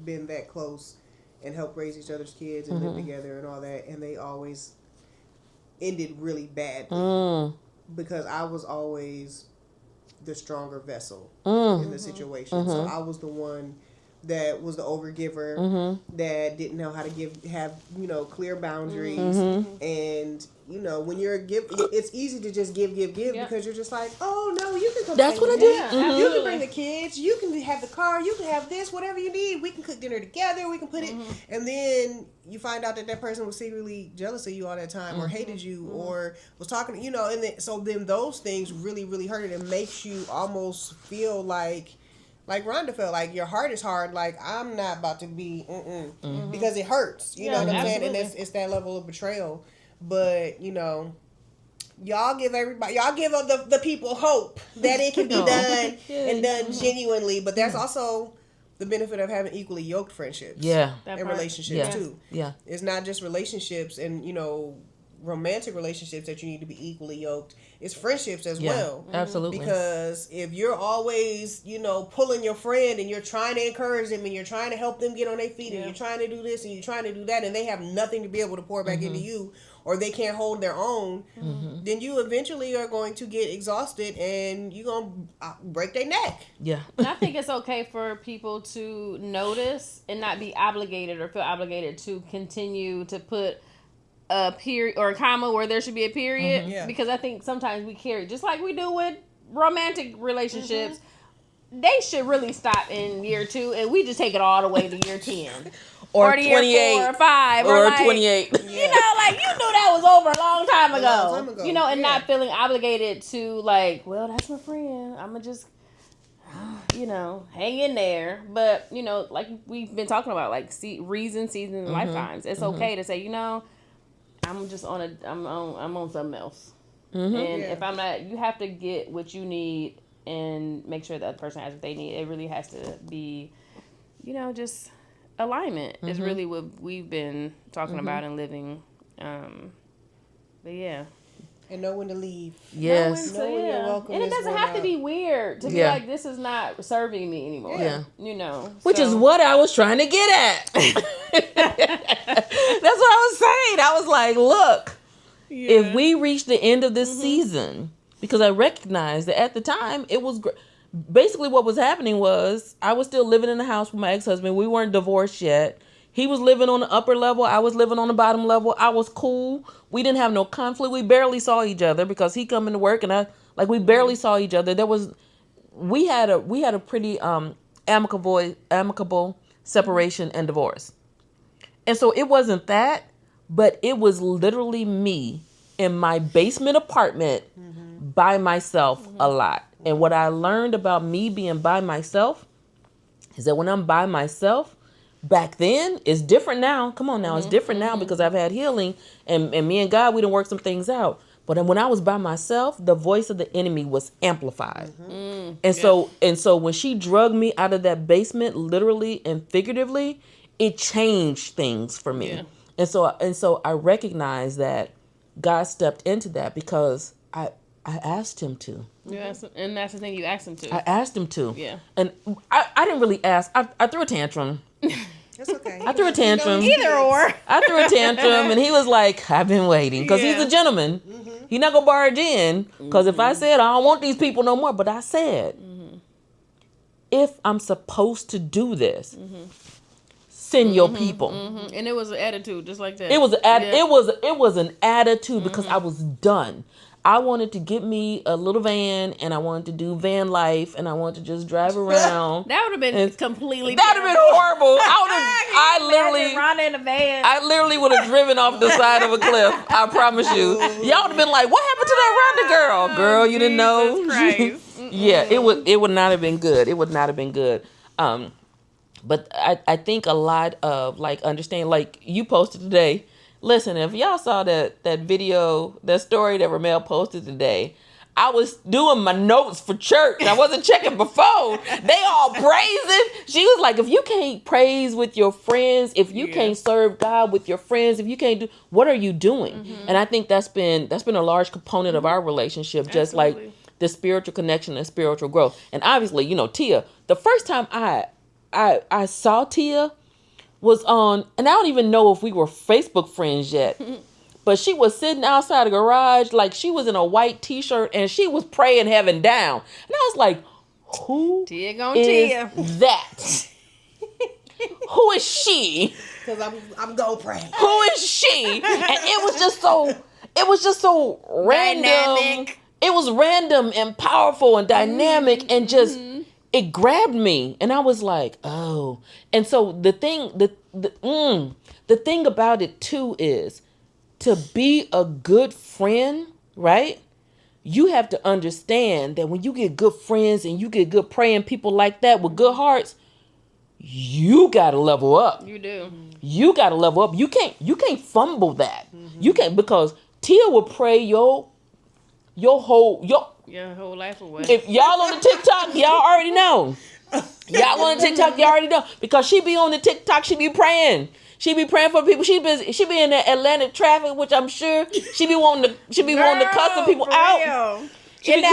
been that close and helped raise each other's kids and live together and all that, and they always ended really badly because I was always the stronger vessel in the situation. So I was the one that was the overgiver, that didn't know how to have clear boundaries, and when you're a give, it's easy to just give because you're just like, oh no, you can come. That's what I do. Yeah, you can bring the kids, you can have the car, you can have this, whatever you need. We can cook dinner together. We can put it, and then you find out that person was secretly jealous of you all that time, or hated you, or was talking, and then those things really, really hurt it. It makes you almost feel like Rhonda felt, like your heart is hard. Like, I'm not about to be, because it hurts. You know what I'm saying? And it's that level of betrayal. But, y'all give the people hope that it can be done and done genuinely. But that's also the benefit of having equally yoked friendships. Yeah. And relationships too. Yeah. It's not just relationships and, romantic relationships that you need to be equally yoked. It's friendships as well. Absolutely. Because if you're always, pulling your friend and you're trying to encourage them and you're trying to help them get on their feet and you're trying to do this and you're trying to do that and they have nothing to be able to pour back into you, or they can't hold their own, then you eventually are going to get exhausted and you're going to break their neck. Yeah. And I think it's okay for people to notice and not be obligated or feel obligated to continue to put a period or a comma where there should be a period, because I think sometimes we carry, just like we do with romantic relationships, they should really stop in year 2 and we just take it all the way to year 10. or the year 28 4 or 5 or like, 28. You know, like you knew that was over a long time ago. You know, and Yeah. not feeling obligated to like, well, that's my friend. I'ma just, you know, hang in there. But you know, like we've been talking about, like seasons, and lifetimes. It's okay to say, you know, I'm just on I'm on something else. And if I'm not, you have to get what you need and make sure that person has what they need. It really has to be, you know, just alignment is really what we've been talking about and living. But yeah. And know when to leave. Yes. Know when you're welcome. And it doesn't have to be weird to be like, this is not serving me anymore. Yeah. You know. Which is what I was trying to get at. That's what I was saying. I was like, look, if we reach the end of this season, because I recognized that at the time it was basically what was happening was I was still living in the house with my ex-husband. We weren't divorced yet. He was living on the upper level. I was living on the bottom level. I was cool. We didn't have no conflict. We barely saw each other because he coming to work and we barely saw each other. We had a pretty amicable separation and divorce. And so it wasn't that, but it was literally me in my basement apartment by myself a lot. And what I learned about me being by myself is that when I'm by myself, back then, it's different now. Come on now, it's different now because I've had healing and me and God, we done worked some things out. But when I was by myself, the voice of the enemy was amplified. And so when she drugged me out of that basement, literally and figuratively, it changed things for me. Yeah. And so I recognized that God stepped into that because I asked him to. Yes, and that's the thing, you asked him to. I asked him to. Yeah. And I didn't really ask. I threw a tantrum. That's okay. I threw a tantrum. Either or. I threw a tantrum, and he was like, I've been waiting. Because he's a gentleman. He's not going to barge in. Because if I said, I don't want these people no more. But I said, if I'm supposed to do this, send your people. And it was an attitude, just like that. It was an attitude because I was done. I wanted to get me a little van, and I wanted to do van life, and I wanted to just drive around. That would have been completely. That would have been horrible. I literally would have driven off the side of a cliff. I promise you. Y'all would have been like, "What happened to that Rhonda girl? Girl, you didn't know." Yeah, it would not have been good. It would not have been good. But I think a lot of like understanding, like you posted today. Listen, if y'all saw that video, that story that Ramal posted today, I was doing my notes for church. I wasn't checking my phone. They all praising. She was like, if you can't praise with your friends, if you can't serve God with your friends, if you can't do, what are you doing? And I think that's been a large component of our relationship, just like the spiritual connection and spiritual growth. And obviously, you know, Tia, the first time I saw Tia was on, and I don't even know if we were Facebook friends yet, but she was sitting outside the garage, like she was in a white t-shirt and she was praying heaven down. And I was like, who is that? Who is she? Because I'm going to pray. Who is she? And it was just so random. Dynamic. It was random and powerful and dynamic and just, it grabbed me, and I was like, oh. And so the thing about it too is to be a good friend, right? You have to understand that when you get good friends and you get good praying people like that with good hearts, you gotta level up. You do. You gotta level up. You can't fumble that. You can't, because Tia will pray your whole life away. If y'all on the TikTok, y'all already know. Y'all on the TikTok, y'all already know. Because she be on the TikTok, she be praying. She be praying for people. She be in that Atlanta traffic, which I'm sure she be wanting to cuss some people out. She be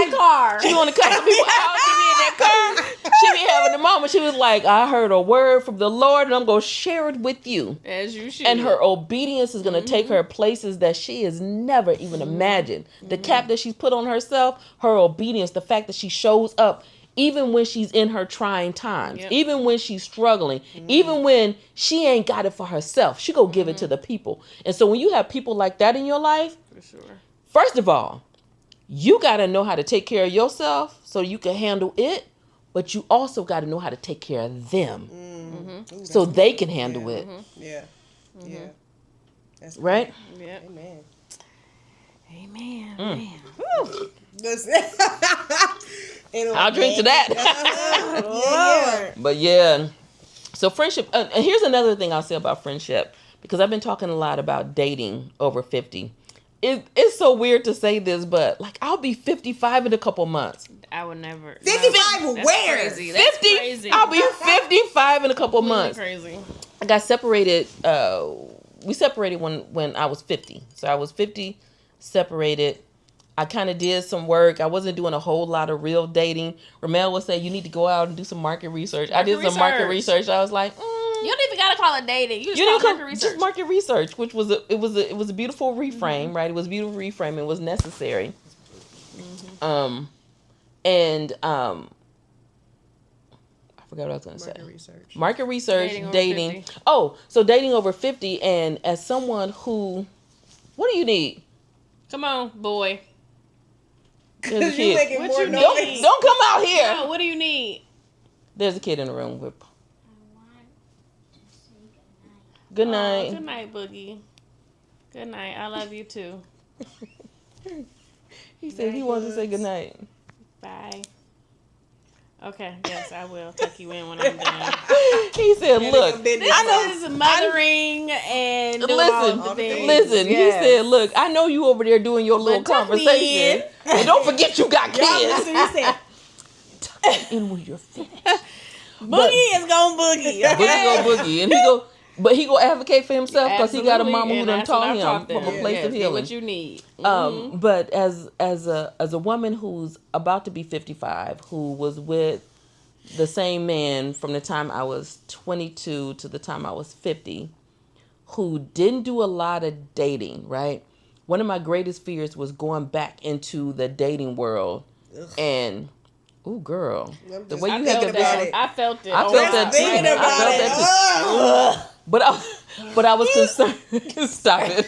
wanting to cuss some people out. She be in that car. She be having the moment. She was like, I heard a word from the Lord, and I'm going to share it with you. As you should. And her obedience is going to take her places that she has never even imagined. The cap that she's put on herself, her obedience, the fact that she shows up, even when she's in her trying times, even when she's struggling, even when she ain't got it for herself, she go give it to the people. And so when you have people like that in your life, for sure. First of all, you got to know how to take care of yourself so you can handle it. but you also got to know how to take care of them Ooh, so that's they good. can handle Yeah. it. Yeah. Yeah. That's Right? Yeah. Amen. Amen. Mm. Man. Woo. Listen. I'll drink to that. Yeah. But yeah, so friendship. And here's another thing I'll say about friendship, because I've been talking a lot about dating over 50. It's so weird to say this, but like I'll be 55 in a couple months. I would never. 55 no, that's where? Crazy. That's 50. crazy. I'll be 55 in a couple Completely months. Crazy. I got separated. We separated when I was 50. So I was 50, separated. I kind of did some work. I wasn't doing a whole lot of real dating. Ramal would say, you need to go out and do some market research. I did some market research. I was like, You don't even gotta call it dating. You just you call didn't it market research. just market research, which was it was a beautiful reframe, right? It was a beautiful reframe. It was necessary. And I forgot what I was going to say. Market research, dating. Oh, so dating over 50, and as someone who, what do you need? Come on, boy. There's a kid. Making What more you noise. need? Don't come out here. No, what do you need? There's a kid in the room. Good night. Oh, good night, Boogie. Good night. I love you too. He said he wanted to say good night. Bye. Okay, yes, I will tuck you in when I'm done. He said, "Look, I know this is mothering and doing all the things. Listen." Yes. He said, "Look, I know you over there doing your little tuck me conversation, and don't forget you got kids. He said, Tuck in when you're finished." Boogie is going boogie. Boogie go boogie, and he go advocate for himself because he got a mama who done taught him from a place of healing. What you need. But as a woman who's about to be 55, who was with the same man from the time I was 22 to the time I was 50, who didn't do a lot of dating, right? One of my greatest fears was going back into the dating world. Ugh. And ooh, girl, the way I you felt had that. I felt it. I felt that too. Thinking about I felt it. that too. But I was concerned. Stop it.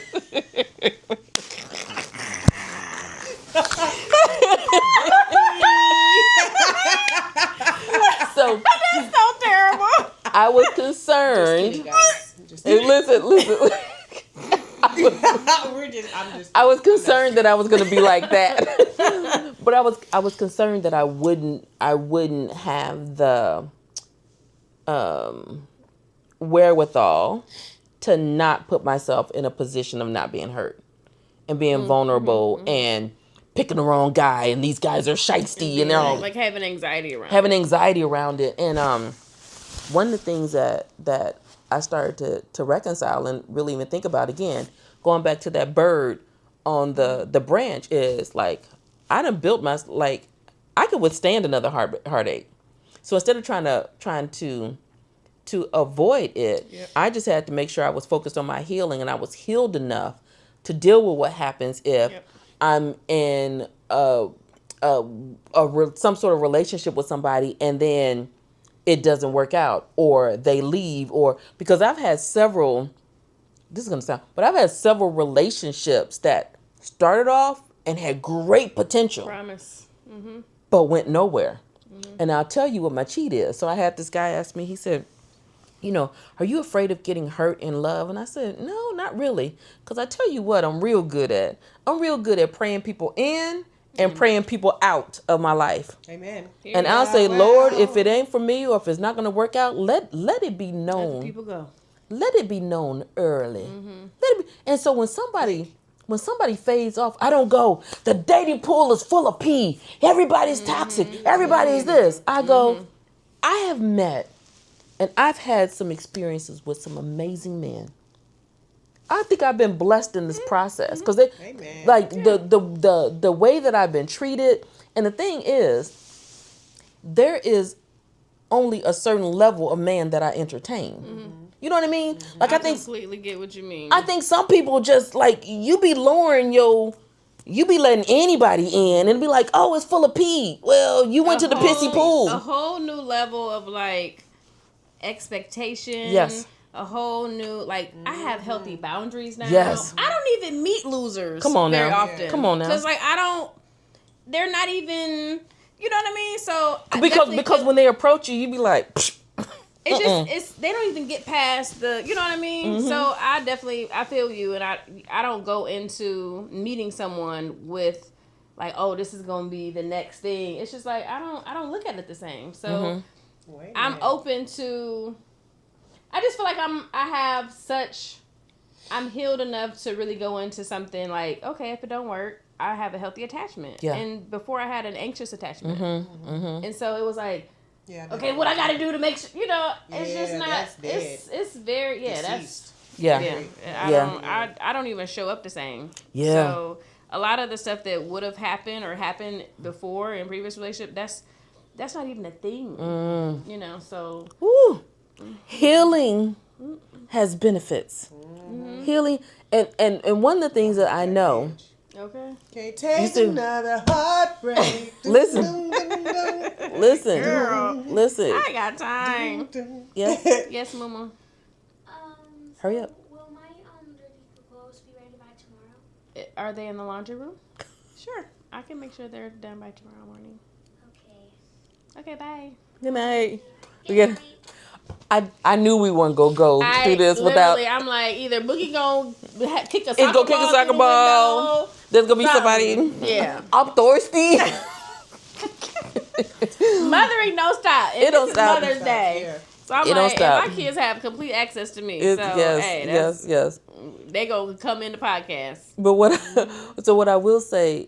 So That's so terrible. I was concerned. Hey, listen. I was concerned that I was going to be like that, but I was concerned that I wouldn't have the wherewithal to not put myself in a position of not being hurt and being vulnerable and picking the wrong guy, and these guys are shiesty and they're all like having anxiety around it. And one of the things that I started to reconcile and really even think about again, going back to that bird on the branch, is like I done built I could withstand another heartache. So instead of trying to avoid it, I just had to make sure I was focused on my healing, and I was healed enough to deal with what happens if I'm in some sort of relationship with somebody and then it doesn't work out, or they leave, or because I've had several relationships that started off and had great potential. Promise. Mm-hmm. But went nowhere. Mm-hmm. And I'll tell you what my cheat is. So I had this guy ask me, he said, are you afraid of getting hurt in love? And I said, no, not really. Because I tell you what I'm real good at. I'm real good at praying people in and praying people out of my life. Amen. And I'll say, Lord, if it ain't for me or if it's not going to work out, let it be known. Let the people go. Let it be known early. Let it be. And so when somebody fades off, I don't go, the dating pool is full of pee. Everybody's toxic. Everybody's this. I go, I have met and I've had some experiences with some amazing men. I think I've been blessed in this process because the way that I've been treated. And the thing is, there is only a certain level of man that I entertain. You know what I mean? Like I think completely get what you mean. I think some people just like you be lowering you be letting anybody in and be like, oh, it's full of pee. Well, you went to the pissy pool. A whole new level of like expectation. Yes. A whole new I have healthy boundaries now. Yes. I don't even meet losers. Come on very now. often. Come on now. Because they're not even You know what I mean? So because when they approach you, you be like, it's they don't even get past the, you know what I mean? Mm-hmm. So I feel you, and I don't go into meeting someone with like, oh, this is gonna be the next thing. It's just like I don't look at it the same. So I'm open to. I just feel like I'm healed enough to really go into something like, okay, if it don't work, I have a healthy attachment. Yeah. And before I had an anxious attachment. Mm-hmm. And so it was like, Yeah, okay, what I got to do to make sure, you know, it's just not, that's dead. it's very, yeah, Deceased. I don't even show up the same. Yeah. So a lot of the stuff that would have happened or happened before in previous relationship, that's not even a thing, you know, so. Woo. Healing has benefits. Healing, and one of the things that I know. Okay. Can't take another heartbreak. Listen. Listen. Girl. Listen. I ain't got time. Yes. Yes, Mama. Hurry up. Will my dirty clothes be ready by tomorrow? Are they in the laundry room? Sure. I can make sure they're done by tomorrow morning. Okay. Okay, bye. Good night. Good night. I knew we weren't gonna go through this without. I'm like, either Boogie gonna kick a soccer It's gonna kick a soccer ball. ball. There's gonna be somebody. Yeah. I'm thirsty. Mothering don't stop. It don't stop. Mother's Day. Yeah. So I'm It don't like, stop. and my kids have complete access to me. It's, so yes, hey, yes. they gonna come in the podcast. But what I will say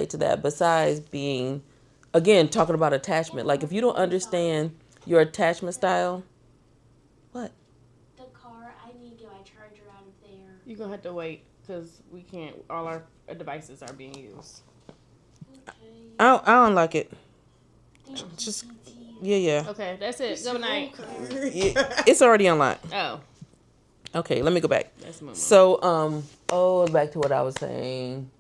to that, besides being, again, talking about attachment, like if you don't understand your attachment style, what? The car, I need to get my charger out of there. You're gonna have to wait because we can't. All our devices are being used. Okay. I don't like it. Thank you, Just- TT. Yeah. Okay, that's it. Good night. It's already online. Oh, Okay, let me go back. that's Mama. So, back to what I was saying.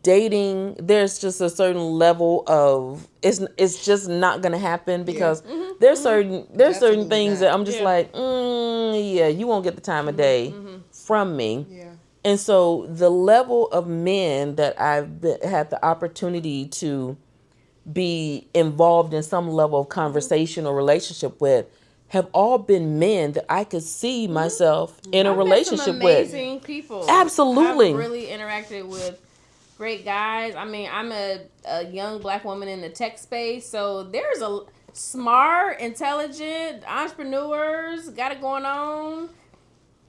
Dating, there's just a certain level of it's just not gonna happen because there's certain Absolutely things not. that I'm just Yeah. like, you won't get the time of day from me. Yeah. And so the level of men that had the opportunity to be involved in some level of conversation or relationship with have all been men that I could see myself in a I've met relationship some with. amazing people. Absolutely. I've really interacted with great guys. I mean, I'm a young black woman in the tech space, so there's a smart, intelligent entrepreneurs got it going on.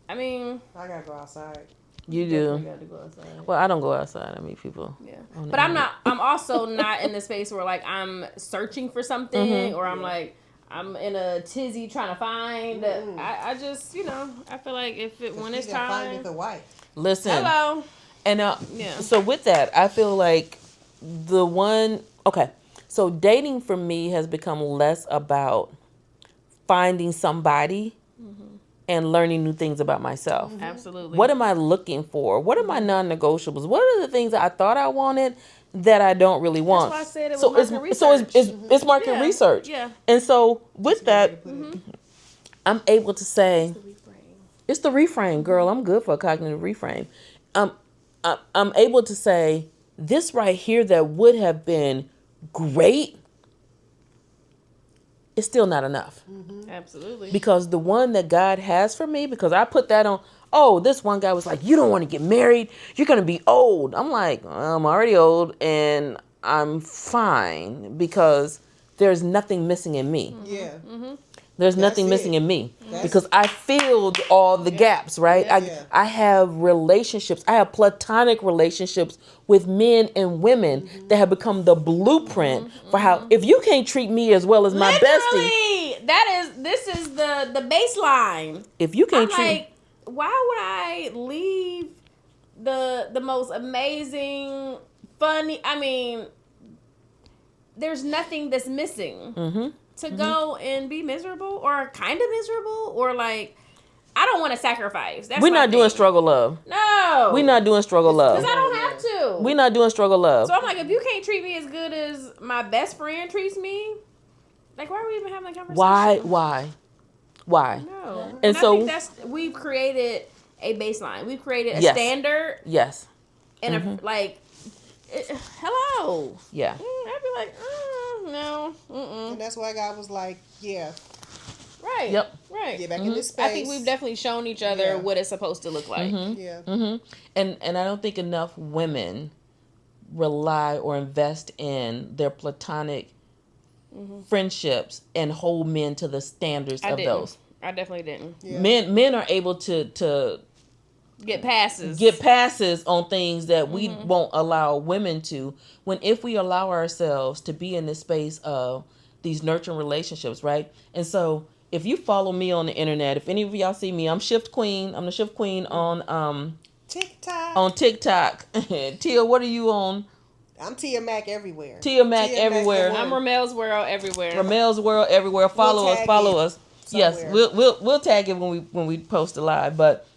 I mean, I gotta go outside. You definitely do. got to go outside. Well, I don't go outside. I meet people. Yeah, on the but I'm internet. also not in the space where like I'm searching for something or I'm like I'm in a tizzy trying to find. I just I feel like when it's Find time. with a wife. Listen. Hello. And Yeah. so with that, I feel like so dating for me has become less about finding somebody and learning new things about myself. Absolutely. What am I looking for? What are my non-negotiables? What are the things that I thought I wanted that I don't really want? why I said it was so market research. it's market Yeah, research. yeah. And so with that, I'm able to say, it's the reframe, girl. I'm good for a cognitive reframe. I'm able to say, this right here that would have been great is still not enough. Absolutely. Because the one that God has for me, because I put that on, this one guy was like, you don't want to get married. You're going to be old. I'm like, I'm already old and I'm fine because there's nothing missing in me. Yeah. There's That's nothing missing it. in me That's- because I filled all the gaps, right? Yeah. I have relationships. I have platonic relationships with men and women that have become the blueprint for how, if you can't treat me as well as my bestie, Literally, this is the baseline. if you can't I'm treat like, why would I leave the most amazing, funny? I mean, there's nothing that's missing to go and be miserable or kind of miserable or like, I don't want to sacrifice. That's we're my not doing thing. struggle love. No, We're not doing struggle love. because I don't have to. We're not doing struggle love. So I'm like, if you can't treat me as good as my best friend treats me, like, why are we even having that conversation? Why? No. And I so- think we've created a baseline. We've created a Yes. standard Yes. and hello. Yeah. I'd be like, no. And that's why God was like, yeah, Right. Yep. Right. get back in this space. I think we've definitely shown each other Yeah. what it's supposed to look like. Yeah. And I don't think enough women rely or invest in their platonic friendships and hold men to the standards of those. I definitely didn't. Yeah. Men are able to Get passes. get passes on things that we won't allow women to. When if we allow ourselves to be in this space of these nurturing relationships, right? And so if you follow me on the internet, if any of y'all see me, I'm Shift Queen. I'm the Shift Queen on TikTok. Tia, what are you on? I'm Tia Mac everywhere. Tia Mac everywhere. I'm Ramel's World everywhere. Ramel's World everywhere. Follow us. Yes, somewhere. we'll tag it when we post a live. But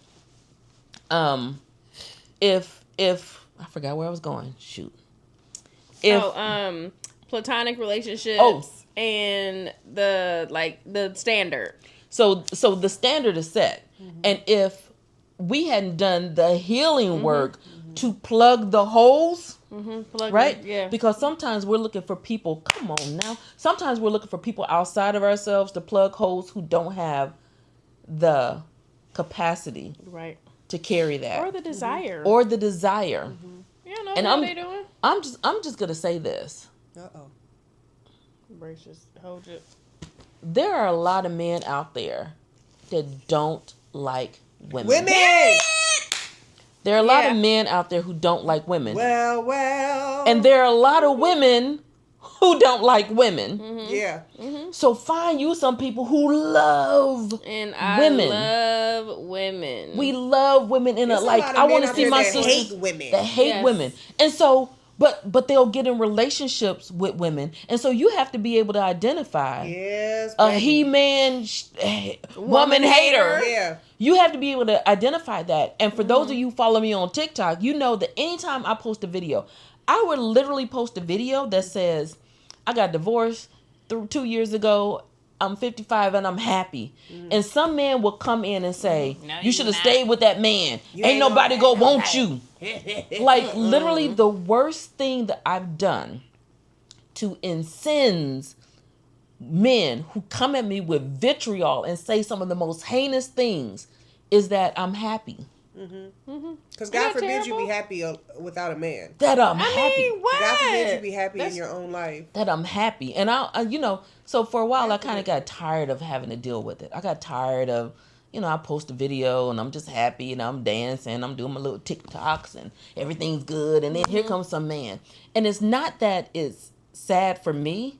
if I forgot where I was going. Shoot. Platonic relationships and the standard. So the standard is set. And if we hadn't done the healing work to plug the holes, right? Yeah. Because sometimes we're looking for people, come on now. Sometimes we're looking for people outside of ourselves to plug holes who don't have the capacity Right. to carry that. Or the desire. Or the desire. You don't know And what they doing. I'm just gonna say this. Bracious. Hold it. There are a lot of men out there that don't like women. There are a lot of men out there who don't like women. Well. And there are a lot of women who don't like women. Yeah. So find you some people who love And I women. love women. We love women in There's a a like lot of I men want to out see there my that sisters hate women. that hate Yes. women. And so but they'll get in relationships with women. And so you have to be able to identify Yes. a baby. he-man woman hater. Yeah. You have to be able to identify that. And for those of you who follow me on TikTok, you know that anytime I post a video, I would literally post a video that says, I got divorced 2 years ago. I'm 55 and I'm happy. And some man will come in and say, you should have stayed with that man. Ain't nobody gonna want you. Like literally the worst thing that I've done to incense men who come at me with vitriol and say some of the most heinous things is that I'm happy. Because God forbid you be happy without a man. That I'm happy. mean, what? God forbid you be happy in your own life. That I'm happy. And so for a while I kind of got tired of having to deal with it. I got tired of, I post a video and I'm just happy and I'm dancing, I'm doing my little TikToks and everything's good. And then here comes some man. And it's not that it's sad for me.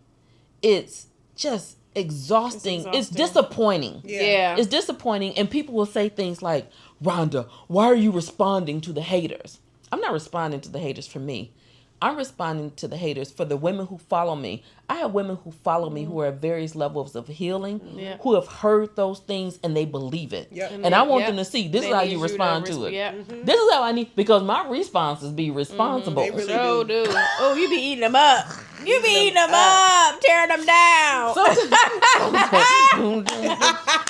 It's just exhausting. It's disappointing. Yeah. It's disappointing. And people will say things like, Rhonda, why are you responding to the haters? I'm not responding to the haters for me. I'm responding to the haters for the women who follow me. I have women who follow me who are at various levels of healing, who have heard those things and they believe it. Yep. And I want them to see, this is how you respond to it. Yep. This is how I need, because my responses be responsible. They really So do. do. Oh, you be eating them up. You be eating them up, tearing them down.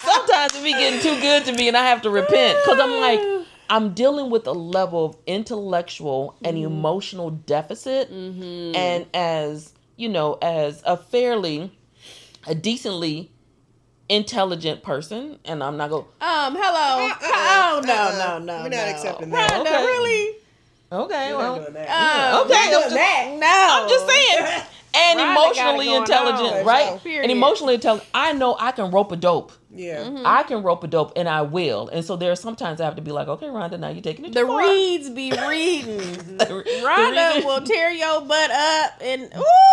Sometimes it be getting too good to me and I have to repent because I'm like, I'm dealing with a level of intellectual and emotional deficit. And as a decently intelligent person, and I'm not going Hello. Oh, no. We're not accepting that. Rhonda, Okay. really? okay, We're well, not doing that. No. I'm just saying. And Rhonda emotionally got it going intelligent, on. right? Period. And emotionally intelligent. I know I can rope a dope. Yeah. I can rope a dope, and I will. And so there are sometimes I have to be like, okay, Rhonda, now you're taking it too The far. reeds be reading. Rhonda will tear your butt up and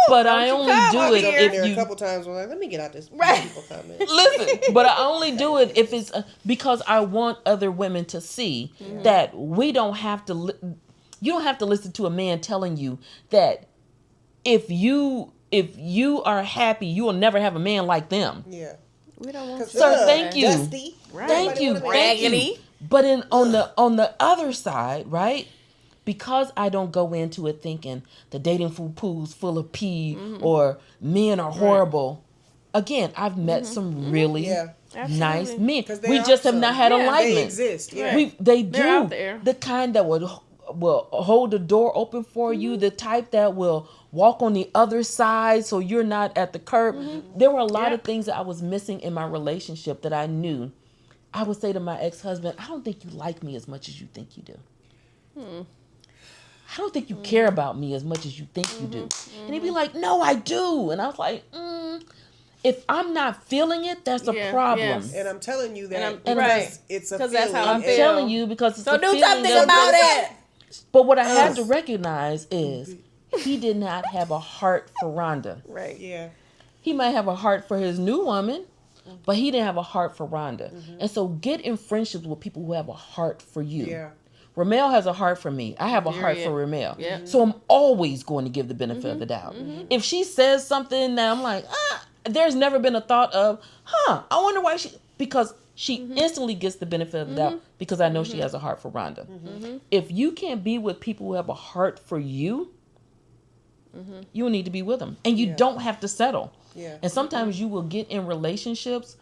But don't I you only come do up it here. if There a you couple times when I'm like, let me get out this Right. people comment. listen. But I only do it if it's because I want other women to see that we don't have to. You don't have to listen to a man telling you that if you are happy, you will never have a man like them. Yeah. We don't want Sir, thank you. Dusty. Right. Thank you. Everybody Thank you. Raggedy. But on the other side, right? Because I don't go into it thinking the dating pool's full of pee or men are horrible. Again, I've met some really nice men. they We are just have some. not had Yeah, alignment. They exist. Yeah. Right. They They're do out there. the kind that would will hold the door open for you, the type that will walk on the other side so you're not at the curb. There were a lot of things that I was missing in my relationship that I knew. I would say to my ex-husband, I don't think you like me as much as you think you do. I don't think you care about me as much as you think you do. And he'd be like, no, I do. And I was like, if I'm not feeling it, that's a problem. Yes. And I'm telling you that And because it's a feeling. that's how I'm telling you because it's a do feeling. something about it. But what I had to recognize is he did not have a heart for Rhonda. Right. Yeah. He might have a heart for his new woman, but he didn't have a heart for Rhonda. And so get in friendships with people who have a heart for you. Yeah. Ramel has a heart for me. I have a heart for Ramel. Yeah. So I'm always going to give the benefit of the doubt. If she says something that I'm like, there's never been a thought of, I wonder why because she instantly gets the benefit of the doubt because I know she has a heart for Rhonda. If you can't be with people who have a heart for you, you don't need to be with them. And you don't have to settle. Yeah. And sometimes you will get in relationships,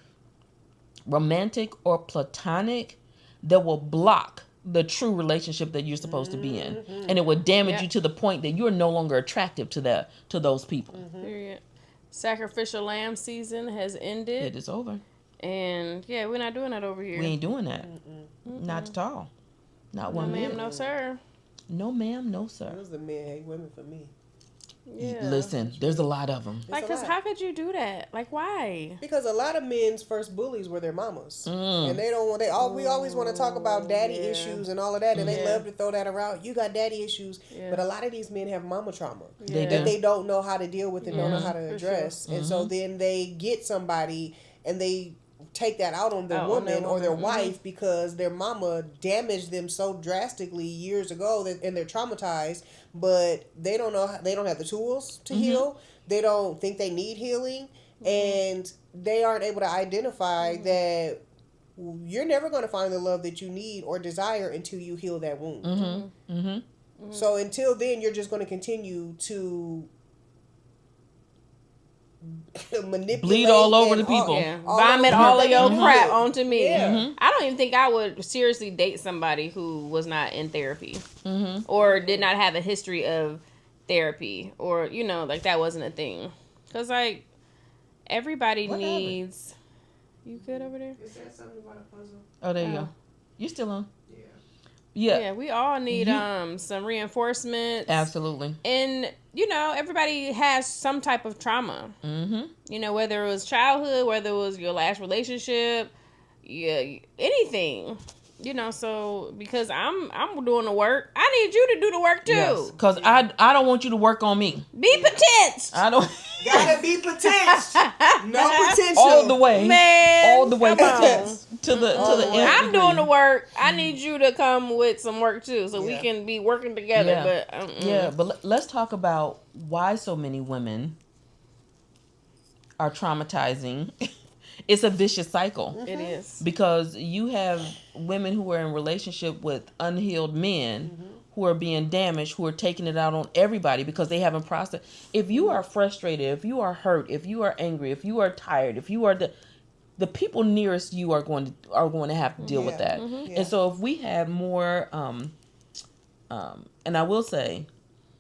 romantic or platonic, that will block the true relationship that you're supposed to be in. And it will damage you to the point that you're no longer attractive to those people. Period. Sacrificial lamb season has ended. It is over. And we're not doing that over here. We ain't doing that. Not at all. Not one ma'am, bit. no sir. No ma'am, no sir. Those the men hate women for me. Yeah. Listen, there's a lot of them. Like, cause how could you do that? Like, why? Because a lot of men's first bullies were their mamas, and they don't. We always want to talk about daddy issues and all of that, and they love to throw that around. You got daddy issues, but a lot of these men have mama trauma that they don't know how to deal with and don't know how to address, and so then they get somebody and they take that out on their woman or their wife because their mama damaged them so drastically years ago and they're traumatized, but they don't know, they don't have the tools to heal. They don't think they need healing, and they aren't able to identify that you're never going to find the love that you need or desire until you heal that wound. So until then, you're just going to continue to manipulate, bleed all over the people. Vomit all of your crap onto me. Yeah. I don't even think I would seriously date somebody who was not in therapy or did not have a history of therapy, or like that wasn't a thing. Because like everybody needs. You good over there? Is that something about a puzzle? Oh, there you go. You still on? Yeah, we all need some reinforcement. Absolutely. And everybody has some type of trauma. Whether it was childhood, whether it was your last relationship, anything. So because I'm doing the work, I need you to do the work too. Because I don't want you to work on me. Be potent. I don't. Gotta be potent. No potential. All the way, man. all the way Come to the end. I'm doing the work. I need you to come with some work too, so we can be working together. But let's talk about why so many women are traumatizing. It's a vicious cycle. It is. Because you have women who are in relationship with unhealed men who are being damaged, who are taking it out on everybody because they haven't processed. If you are frustrated, if you are hurt, if you are angry, if you are tired, if you are the people nearest you are going to have to deal with that. And so if we had more and I will say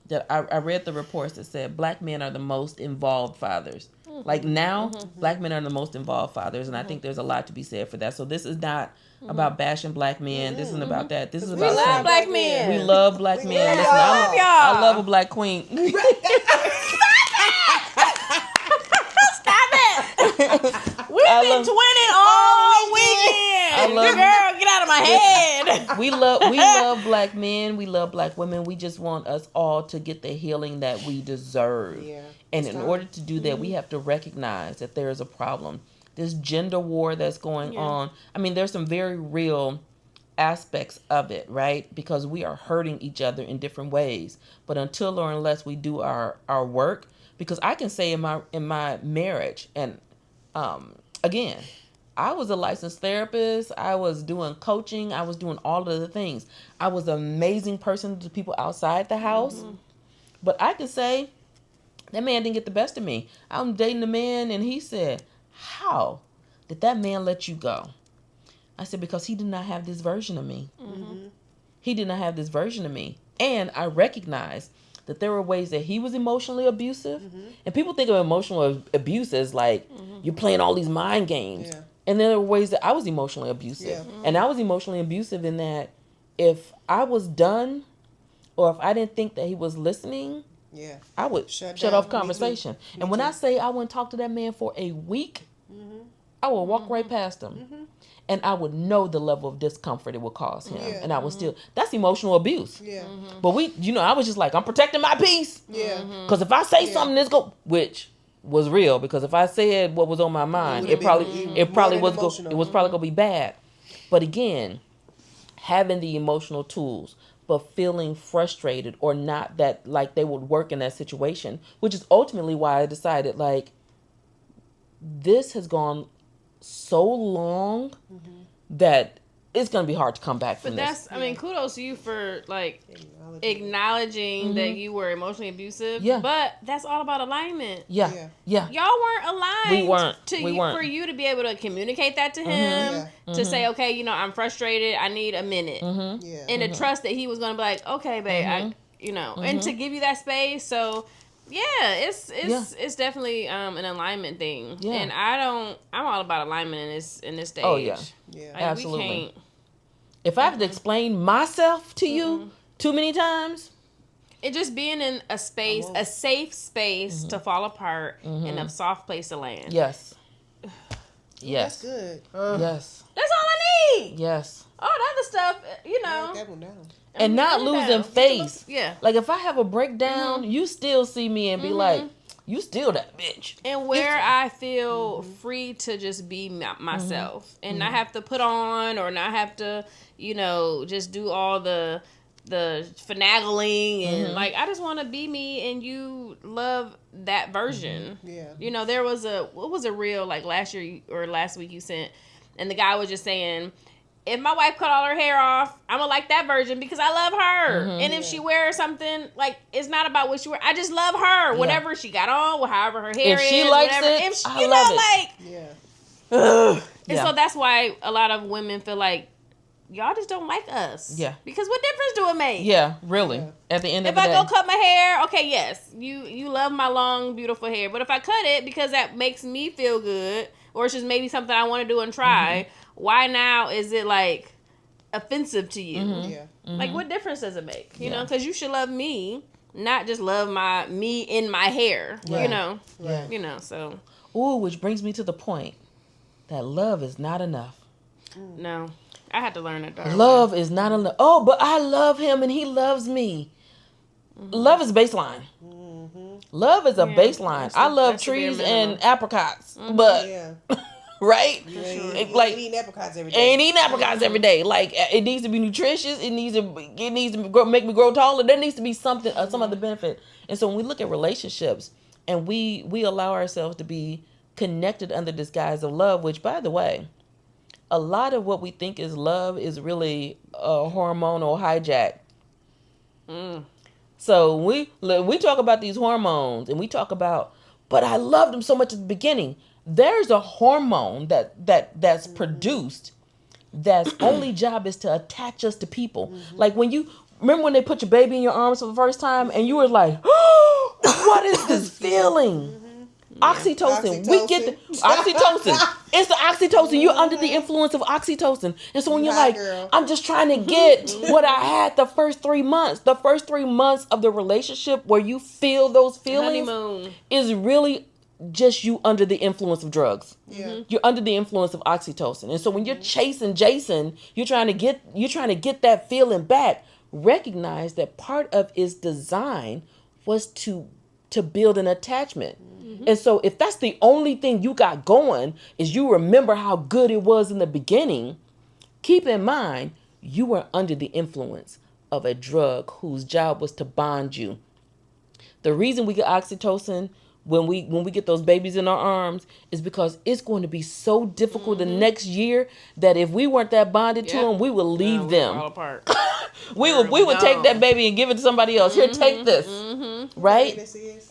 that I read the reports that said black men are the most involved fathers. Like now, black men are the most involved fathers, and I think there's a lot to be said for that. So this is not about bashing black men. This isn't about that. This is about we love black men. We love black men. Yeah, Listen, I love y'all. I love a black queen. Stop it! We've been twinning all weekend. Girl, get out of my head. We love black men. We love black women. We just want us all to get the healing that we deserve. Yeah. And in order to do that, we have to recognize that there is a problem. This gender war that's going on. I mean, there's some very real aspects of it, right? Because we are hurting each other in different ways. But until or unless we do our work, because I can say in my marriage, and again, I was a licensed therapist. I was doing coaching. I was doing all of the things. I was an amazing person to people outside the house. But I can say that man didn't get the best of me. I'm dating a man, and he said, how did that man let you go? I said, because he did not have this version of me. he did not have this version of me. And I recognized that there were ways that he was emotionally abusive. And people think of emotional abuse as like, you're playing all these mind games. Yeah. And then there were ways that I was emotionally abusive. Yeah. And I was emotionally abusive in that if I was done or if I didn't think that he was listening, Yeah. I would Shut shut down. off Me too. conversation. Me And when too. I say I wouldn't talk to that man for a week, I would walk right past him. And I would know the level of discomfort it would cause him. Yeah. And I would still, that's emotional abuse. Yeah. But I was just like, I'm protecting my peace. Yeah. Because if I say Yeah. something, which was real, because if I said what was on my mind, would've it probably been was emotional. it was probably gonna be bad. But again, having the emotional tools, but feeling frustrated or not that like they would work in that situation, which is ultimately why I decided like this has gone so long that it's gonna be hard to come back from But this. kudos to you for like Acknowledge it. acknowledging that you were emotionally abusive. Yeah. But that's all about alignment. Yeah, Yeah. yeah. Y'all weren't aligned. We weren't. For you to be able to communicate that to him, to say, okay, I'm frustrated. I need a minute, Yeah. and to trust that he was gonna be like, okay, babe, and to give you that space. So, yeah, it's definitely an alignment thing. Yeah. And I'm all about alignment in this stage. Oh, yeah. Yeah. Like, Absolutely. We can't. If I have to explain myself to you too many times, It just being in a space, a safe space to fall apart and a soft place to land. yes. That's Yes. good. Yes. That's all I need. Yes. All the other stuff, Write that one down. And not losing face. Yeah. Like if I have a breakdown, you still see me and be like, you still that bitch. And where I feel free to just be myself and not have to put on or not have to, just do all the finagling and like I just want to be me and you love that version. Yeah. There was a reel like last year or last week you sent, and the guy was just saying, if my wife cut all her hair off, I'm gonna like that version because I love her. And if she wears something, like, it's not about what she wears. I just love her. Whatever she got on, however her hair If is. she likes whatever. it, If she, I love it. Yeah. And so that's why a lot of women feel like, y'all just don't like us. Yeah. Because what difference do it make? Yeah, really. Yeah. At the end If of the I day. go cut my hair, okay, yes, you love my long, beautiful hair. But if I cut it because that makes me feel good, or it's just maybe something I want to do and try, why now is it like offensive to you? Yeah. Like, what difference does it make? You know, because you should love me, not just love me in my hair. Right. Yeah. So Ooh, which brings me to the point that love is not enough. no, I had to learn that. Darn Love is not enough. Oh, but I love him and he loves me. Love is baseline. Love is a baseline. I love that's the bare trees minimum. and apricots, but Yeah. right? You ain't Like, eating apricots every day. ain't eating apricots every day. Like it needs to be nutritious. It needs to grow, make me grow taller. There needs to be something, some other benefit. And so when we look at relationships and we allow ourselves to be connected under this guise of love, which, by the way, a lot of what we think is love is really a hormonal hijack. So we talk about these hormones and we talk about, but I loved him so much at the beginning. There's a hormone that's produced that's only job is to attach us to people. Like when you remember when they put your baby in your arms for the first time and you were like, oh, what is this feeling? Oxytocin. We get the oxytocin. It's the oxytocin. You're under the influence of oxytocin. And so when you're Hot like, girl. I'm just trying to get what I had the first 3 months. The first 3 months of the relationship where you feel those feelings honeymoon. is really just you under the influence of drugs. Yeah. You're under the influence of oxytocin. And so when you're chasing Jason, you're trying to get that feeling back. Recognize that part of its design was to build an attachment. And so if that's the only thing you got going is you remember how good it was in the beginning, keep in mind you were under the influence of a drug whose job was to bond you. The reason we get oxytocin when we get those babies in our arms is because it's going to be so difficult the next year that if we weren't that bonded to them, we would leave them. All apart. We would take that baby and give it to somebody else. Here, take this. Right? This is.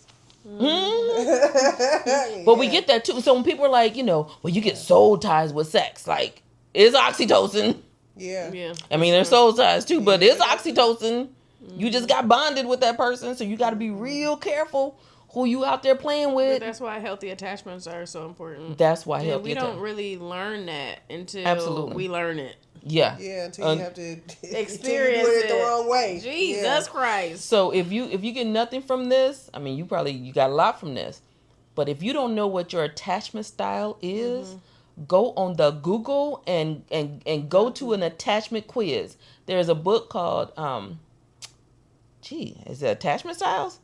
But we get that too. So when people are like, well, you get soul ties with sex, like, it's oxytocin. Yeah. Yeah. I mean, they're soul ties too, but it's oxytocin. You just got bonded with that person, so you got to be real careful who you out there playing But with. that's why healthy attachments are so important. That's why And healthy we don't attachment. really learn that until Absolutely. we learn it. Yeah. Yeah, until you have to Experience until you do it the it. wrong way. Jesus Yeah. Christ. So if you get nothing from this, I mean, you got a lot from this. But if you don't know what your attachment style is, go on the Google and go to an attachment quiz. There's a book called is it Attachment Styles?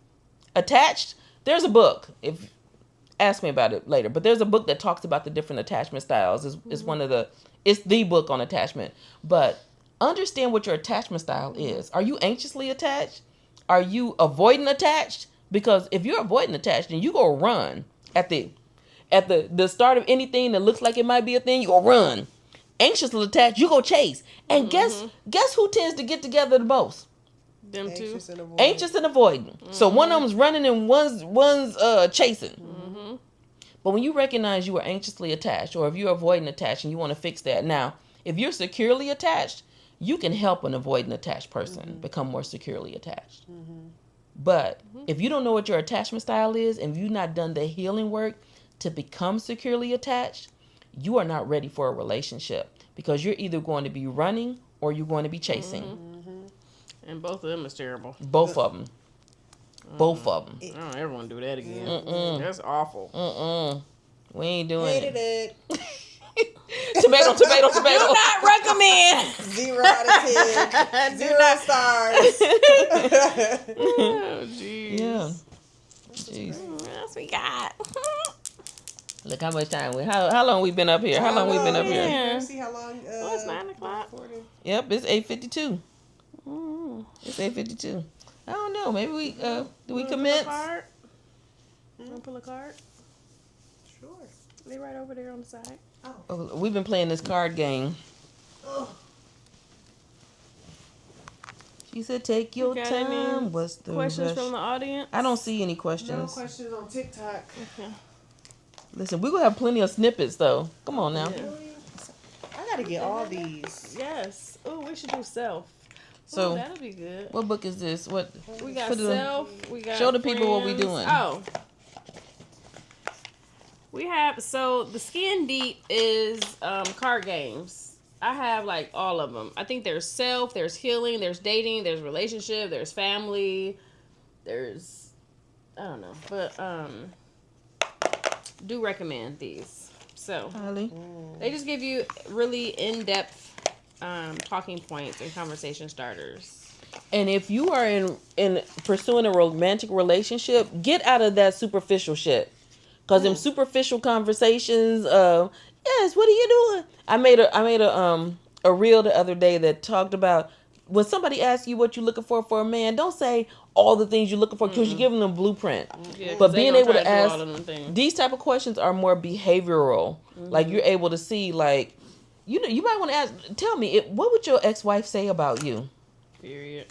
Attached. There's a book. If ask me about it later, but there's a book that talks about the different attachment styles. It's the book on attachment. But understand what your attachment style is. Are you anxiously attached? Are you avoidant attached? Because if you're avoidant attached, then you go run at the start of anything that looks like it might be a thing. You go run. Anxiously attached, you go chase. And guess who tends to get together the most? Them two. Anxious and avoidant. So one of them's running and one's chasing. But when you recognize you are anxiously attached, or if you're avoidant attached and you want to fix that, now if you're securely attached, you can help an avoidant attached person become more securely attached. But if you don't know what your attachment style is, and you've not done the healing work to become securely attached, you are not ready for a relationship, because you're either going to be running or you're going to be chasing. And both of them is terrible. Both of them. Both of them. I don't ever want to do that again. That's awful. We ain't doing Hated it. it. Tomato. Do not recommend. 0 out of 10. 0 stars. Oh, jeez. Yeah. Jeez. What else we got? Look how much time how long we been up here? How long we been up here? Yeah. Let's see how long. Oh, it's 9 o'clock. Yep, it's 8:52. It's 8:52. I don't know. Maybe we do we commence? Want to pull a card? Sure. They right over there on the side. Oh, we've been playing this card game. Oh. She said, "Take your got any time." What's the Questions rush? from the audience? I don't see any No questions. questions on TikTok. Okay. Listen, we're gonna have plenty of snippets though. Come on now. Yeah. I gotta get all these. Yes. Oh, we should do self. So, Ooh, that'll be good. what book is this? What? We got put it on- self. We got show the people what we friends. doing. Oh. We have, so the Skin Deep is card games. I have like all of them. I think there's self, there's healing, there's dating, there's relationship, there's family, there's, I don't know, but do recommend these. So Holly? they just give you really in-depth talking points and conversation starters. And if you are in pursuing a romantic relationship, get out of that superficial shit. Cause them superficial conversations, yes, what are you doing? I made a reel the other day that talked about when somebody asks you what you're looking for a man, don't say all the things you're looking for, because you're giving them a blueprint. Yeah, but they being gonna able try to do ask all of them things. these type of questions are more behavioral. Like you're able to see, like, you know, you might want to ask. Tell me, what would your ex-wife say about you? Period.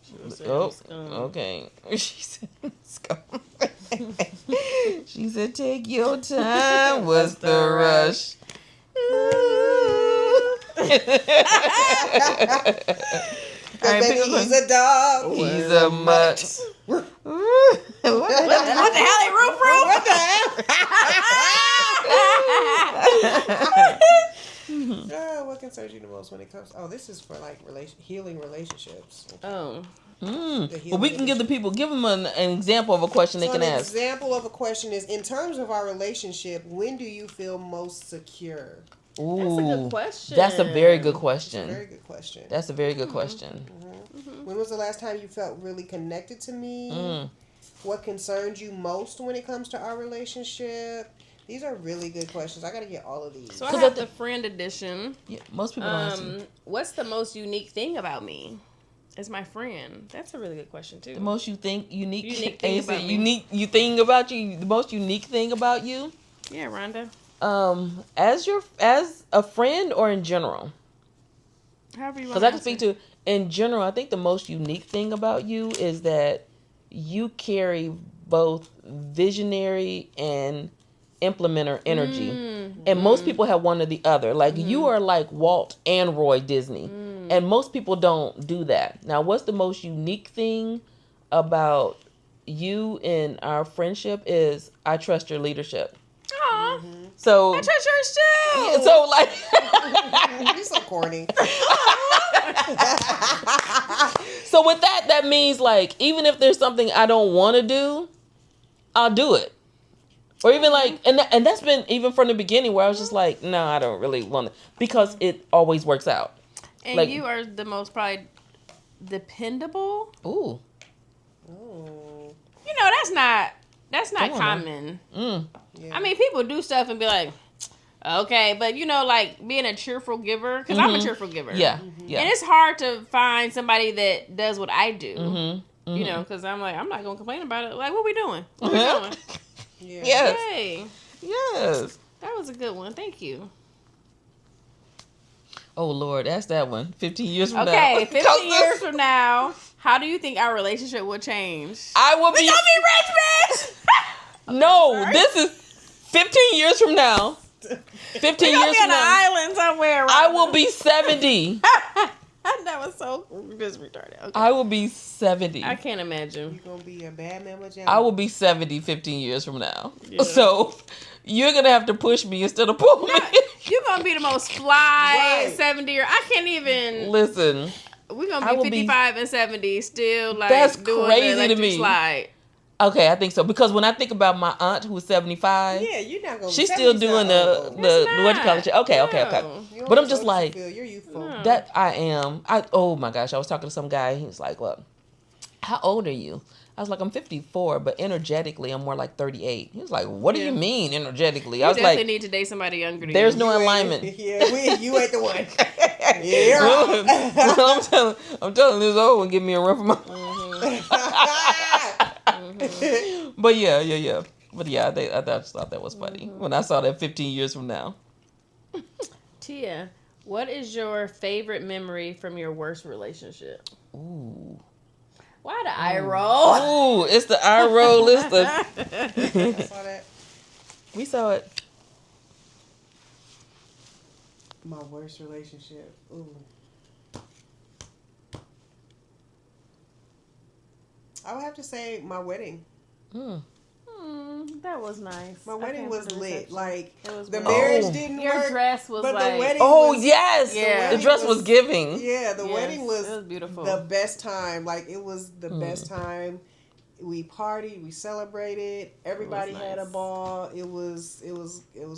She would say Oh, I'm scum. okay. She said, scum. She said, take your time. What's the rush? All right, pick a Baby, he's question. a dog. He's a mutt. What the What the hell, they roof? What the hell? What concerns you the most when it comes? Oh, this is for like healing relationships. Oh. Well, we can give them an example of a question they So can an ask. example of a question is, in terms of our relationship, when do you feel most secure? Ooh, That's a good question. That's a very good It's a question. very good question. That's a very good question. When was the last time you felt really connected to me? What concerns you most when it comes to our relationship? These are really good questions. I gotta get all of these. So I have the friend edition. Yeah, most people don't answer. What's the most unique thing about me? As my friend. That's a really good question too. The most unique thing and about me. you think about you, the most unique thing about you, Yeah, Rhonda. as a friend or in general? However you want. Because I can speak to in general. I think the most unique thing about you is that you carry both visionary and implementer energy. And most people have one or the other. Like you are like Walt and Roy Disney. And most people don't do that. Now, what's the most unique thing about you and our friendship is I trust your leadership. Aw. So I trust yours too. yeah, so like You're so corny. so with that means like even if there's something I don't want to do, I'll do it. Or even like and that's been even from the beginning where I was just like, no, I don't really want to, because it always works out. And like, you are the most probably dependable. Ooh. Oh. You know, that's not Come on common. Mm. Yeah. I mean, people do stuff and be like, okay, but you know, like being a cheerful giver, because I'm a cheerful giver. Yeah. Yeah. And it's hard to find somebody that does what I do. Mm-hmm. You know, because I'm like, I'm not going to complain about it. Like, what we doing? What we doing? Yeah. Yes. Hey, Yes. that was a good one. Thank you. Oh Lord, that's that one. 15 years from now. Okay, 15 years from now, how do you think our relationship will change? I will be rich, bitch! No, this is 15 years from now. 15 We're years be from on an now. island somewhere. I will be 70. That was so just retarded. Okay. I will be 70. I can't imagine. You're gonna be a bad man with I will be 70 15 years from now. Yeah. So you're going to have to push me instead of pull me. You're gonna be the most fly Right. 70 year. I can't even. Listen, We're I gonna will be be- 55 and 70 still like That's doing crazy the to electric me. slide. okay, I think so. Because when I think about my aunt who's 75, Yeah, you're not gonna. she's still 70's doing not old. the It's what you call not. it? Okay. No. You know But I'm how just old you like, feel. You're youthful. No. that I am. Oh my gosh, I was talking to some guy. He was like, "Well, how old are you?" I was like, "I'm 54, but energetically, I'm more like 38." He was like, "What do Yeah. you mean energetically?" You I was definitely like, need to date somebody younger than "There's you. no You ain't- alignment." Yeah, you ain't the one. Yeah. I'm telling this old one, give me a run for my. But yeah. But yeah, I just thought that was funny when I saw that 15 years from now. Tia, what is your favorite memory from your worst relationship? Ooh, Why the eye roll? ooh, it's the eye roll. It's the I saw that. we saw it. My worst relationship. Ooh. I would have to say my wedding. Mm. That was nice. My wedding was lit. Like It was the beautiful. marriage Oh. didn't Your work, dress was but like the wedding. Oh was, yes, Yeah. the dress was giving. Yeah, the Yes, wedding was, it was beautiful. the best time. Like it was the best time. We partied, we celebrated. Everybody had a nice. ball. It was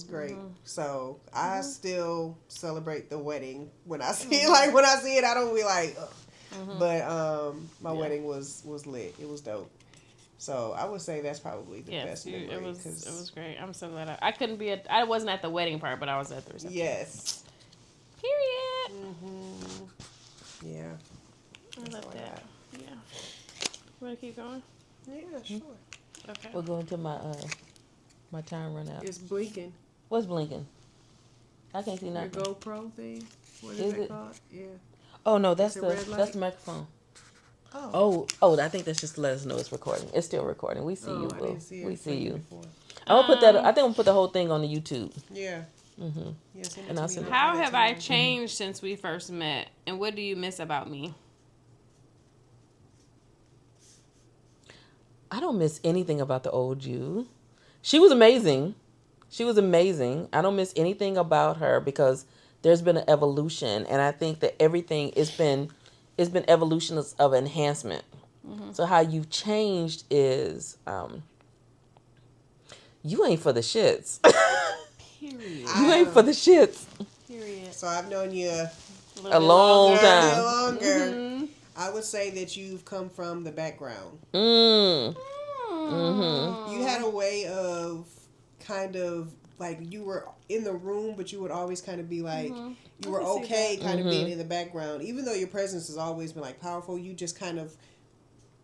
great. So I still celebrate the wedding when I see it. Like when I see it, I don't be like, ugh. But my wedding was lit. It was dope. So I would say that's probably the best memory. it was great. I'm so glad I couldn't be I wasn't at the wedding part, but I was at the reception. Yes. Period. Yeah. I love all I that. got. Yeah. You wanna keep going? Yeah, sure. Okay. We're going to my time run out. It's blinking. What's blinking? I can't see Your nothing. GoPro thing. What Is is it? it called? Yeah. Oh no, that's It's a red light? that's the microphone. Oh. Oh, I think that's just to let us know it's recording. It's still recording. We see you, I boo. didn't see it We see you. before. I'm gonna put that. I think I'm gonna put the whole thing on the YouTube. Yeah. Mm-hmm. Yeah, send it And to I'll me. send it. How have I changed since we first met, and what do you miss about me? I don't miss anything about the old you. She was amazing. I don't miss anything about her because there's been an evolution, and I think that everything it's been evolution of enhancement. So how you've changed is you ain't for the shits. Period. You ain't for the shits. Period. So I've known you A long a little time. longer. I would say that you've come from the background. Mm. You had a way of kind of like you were in the room, but you would always kind of be like you were can see okay, kind of being in the background, even though your presence has always been like powerful. You just kind of